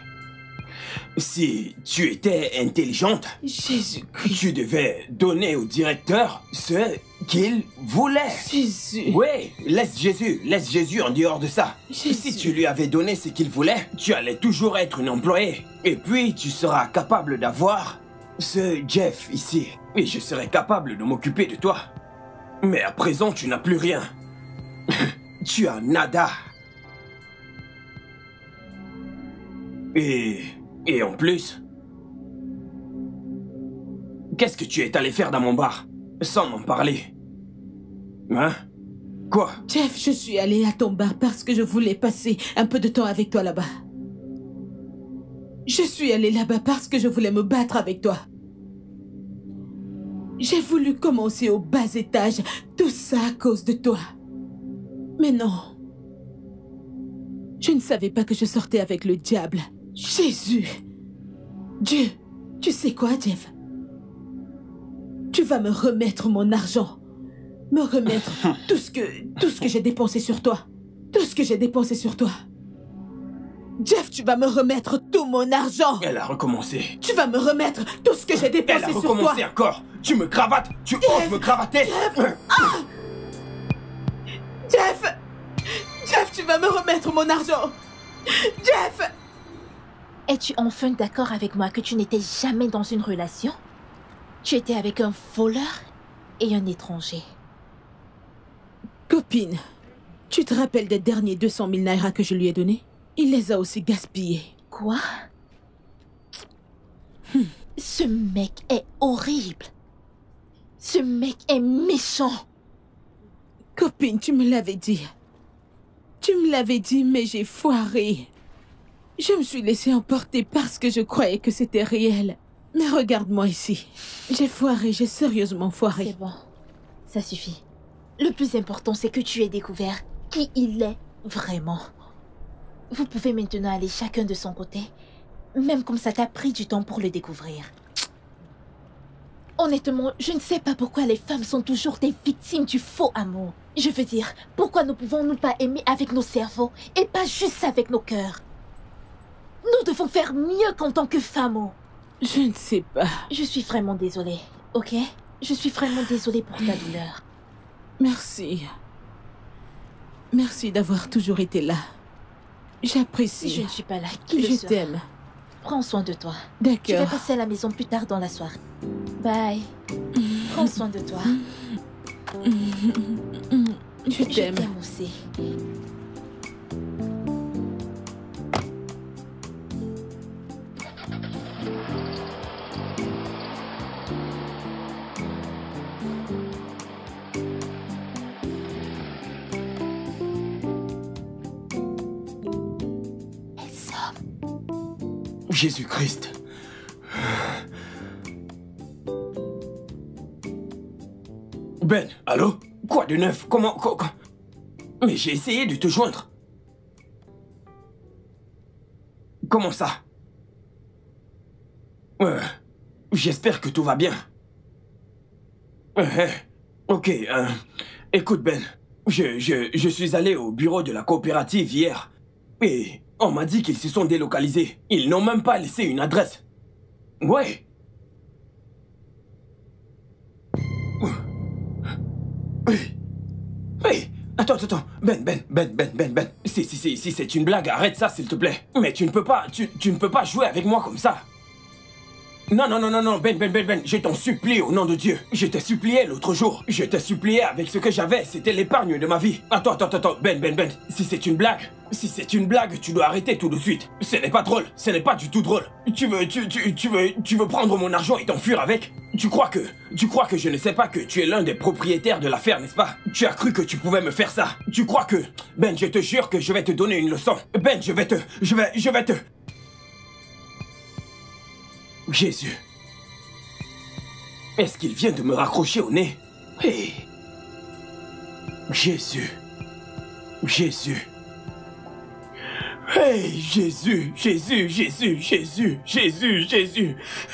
Si tu étais intelligente, Jésus-Christ. tu devais donner au directeur ce qu'il voulait. Jésus. Oui, laisse Jésus en dehors de ça. Jésus. Si tu lui avais donné ce qu'il voulait, tu allais toujours être une employée. Et puis, tu seras capable d'avoir ce Jeff ici. Et je serai capable de m'occuper de toi. Mais à présent, tu n'as plus rien. Tu as nada. Et en plus, qu'est-ce que tu es allé faire dans mon bar, sans m'en parler? Hein? Quoi? Jeff, je suis allée à ton bar parce que je voulais passer un peu de temps avec toi là-bas. Je suis allée là-bas parce que je voulais me battre avec toi. J'ai voulu commencer au bas étage, tout ça à cause de toi. Mais non. Je ne savais pas que je sortais avec le diable. Jésus! Dieu, tu sais quoi, Jeff? Tu vas me remettre mon argent. Me remettre tout ce que j'ai dépensé sur toi. Tout ce que j'ai dépensé sur toi. Jeff, tu vas me remettre tout mon argent. Elle a recommencé. Tu vas me remettre tout ce que j'ai dépensé sur toi. Elle a recommencé encore. Tu me cravates. Tu oses me cravater. Jeff! Jeff, tu vas me remettre mon argent. Jeff! Es-tu enfin d'accord avec moi que tu n'étais jamais dans une relation? Tu étais avec un voleur et un étranger. Copine, tu te rappelles des derniers 200 000 naira que je lui ai donnés? Il les a aussi gaspillés. Quoi? Ce mec est horrible. Ce mec est méchant. Copine, tu me l'avais dit. Tu me l'avais dit, mais j'ai foiré. Je me suis laissée emporter parce que je croyais que c'était réel. Mais regarde-moi ici. J'ai foiré, j'ai sérieusement foiré. C'est bon, ça suffit. Le plus important, c'est que tu aies découvert qui il est vraiment. Vous pouvez maintenant aller chacun de son côté, même comme ça t'a pris du temps pour le découvrir. Honnêtement, je ne sais pas pourquoi les femmes sont toujours des victimes du faux amour. Je veux dire, pourquoi ne pouvons-nous pas aimer avec nos cerveaux et pas juste avec nos cœurs? Nous devons faire mieux qu'en tant que femmes. Je ne sais pas. Je suis vraiment désolée, ok? Je suis vraiment désolée pour ta douleur. Merci. Merci d'avoir toujours été là. J'apprécie. Je ne suis pas là. Qui le Je sera? t'aime. Prends soin de toi. D'accord. Je vais passer à la maison plus tard dans la soirée. Bye. Prends soin de toi. Je t'aime. Je t'aime aussi. Jésus-Christ. Ben, allô? Quoi de neuf? Comment... Mais j'ai essayé de te joindre. Comment ça? J'espère que tout va bien. Ok, écoute Ben, je suis allé au bureau de la coopérative hier et on m'a dit qu'ils se sont délocalisés. Ils n'ont même pas laissé une adresse. Ouais. Hey, attends. Ben. Si c'est une blague, arrête ça s'il te plaît. Mais tu ne peux pas jouer avec moi comme ça. Non, Ben, je t'en supplie au nom de Dieu. Je t'ai supplié l'autre jour. Je t'ai supplié avec ce que j'avais, c'était l'épargne de ma vie. Attends, Ben, si c'est une blague, tu dois arrêter tout de suite. Ce n'est pas drôle, ce n'est pas du tout drôle. Tu veux prendre mon argent et t'enfuir avec? Tu crois que je ne sais pas que tu es l'un des propriétaires de l'affaire, n'est-ce pas? Tu as cru que tu pouvais me faire ça? Tu crois que... Ben, je te jure que je vais te donner une leçon. Ben, je vais te... Jésus. Est-ce qu'il vient de me raccrocher au nez? Hey. Jésus. Hey, Jésus.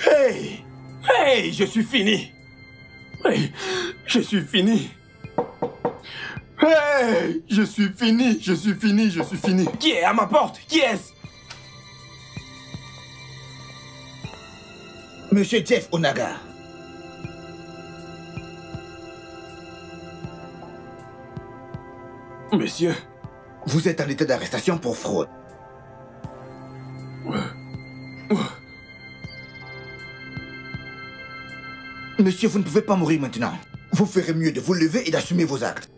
Hey. Hey, je suis fini. Hey, je suis fini. Hey, je suis fini, je suis fini, je suis fini. Qui est à ma porte? Qui est-ce? Monsieur Jeff Onaga. Monsieur. Vous êtes en état d'arrestation pour fraude. Monsieur, vous ne pouvez pas mourir maintenant. Vous ferez mieux de vous lever et d'assumer vos actes.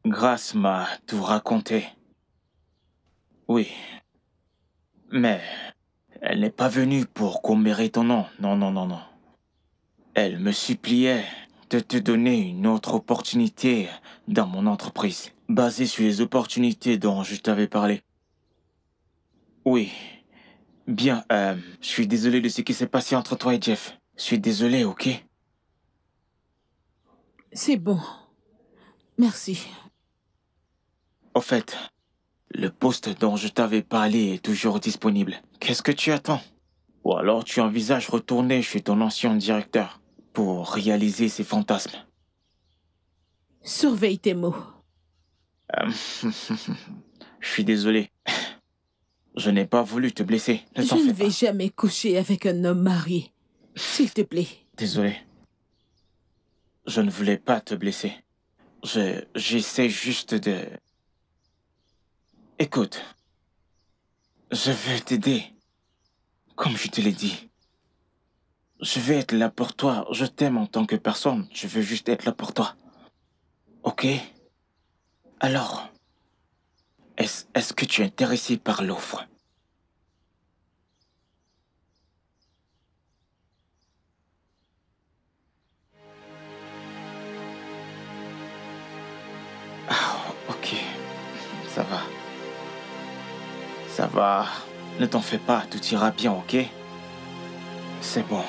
Grace m'a tout raconté. Oui. Mais elle n'est pas venue pour commérer ton nom. Non, non, non, non. Elle me suppliait de te donner une autre opportunité dans mon entreprise, basée sur les opportunités dont je t'avais parlé. Oui. Bien, je suis désolé de ce qui s'est passé entre toi et Jeff. Je suis désolé, ok? C'est bon. Merci. Au fait, le poste dont je t'avais parlé est toujours disponible. Qu'est-ce que tu attends? Ou alors tu envisages retourner chez ton ancien directeur pour réaliser ses fantasmes? Surveille tes mots. Je suis désolé. Je n'ai pas voulu te blesser. Ne t'en Je fais ne vais pas. jamais coucher avec un homme marié. S'il te plaît. Désolé. Je ne voulais pas te blesser. J'essaie juste de... Écoute. Je veux t'aider. Comme je te l'ai dit. Je vais être là pour toi. Je t'aime en tant que personne. Je veux juste être là pour toi. Ok? Alors, est-ce que tu es intéressé par l'offre? Ah, ok. Ça va. Ça va. Ne t'en fais pas, tout ira bien, ok? C'est bon.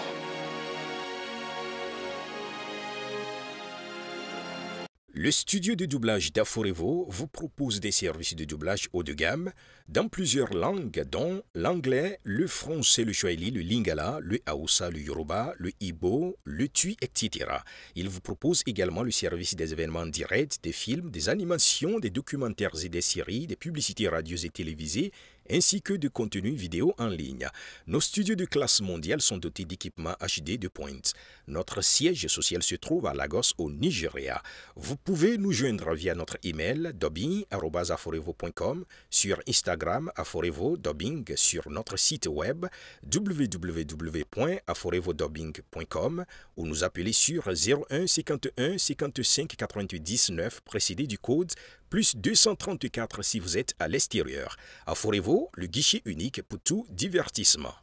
Le studio de doublage d'Aforevo vous propose des services de doublage haut de gamme dans plusieurs langues, dont l'anglais, le français, le swahili, le lingala, le hausa, le yoruba, le ibo, le tui, etc. Il vous propose également le service des événements directs, des films, des animations, des documentaires et des séries, des publicités radio et télévisées, ainsi que de contenus vidéo en ligne. Nos studios de classe mondiale sont dotés d'équipements HD de pointe. Notre siège social se trouve à Lagos, au Nigeria. Vous pouvez nous joindre via notre email dubbing@aforevo.com, sur Instagram Aforevo Dubbing, sur notre site web www.aforevodubbing.com ou nous appeler sur 01 51 55 88 19 précédé du code plus 234 si vous êtes à l'extérieur. Aforevo, le guichet unique pour tout divertissement.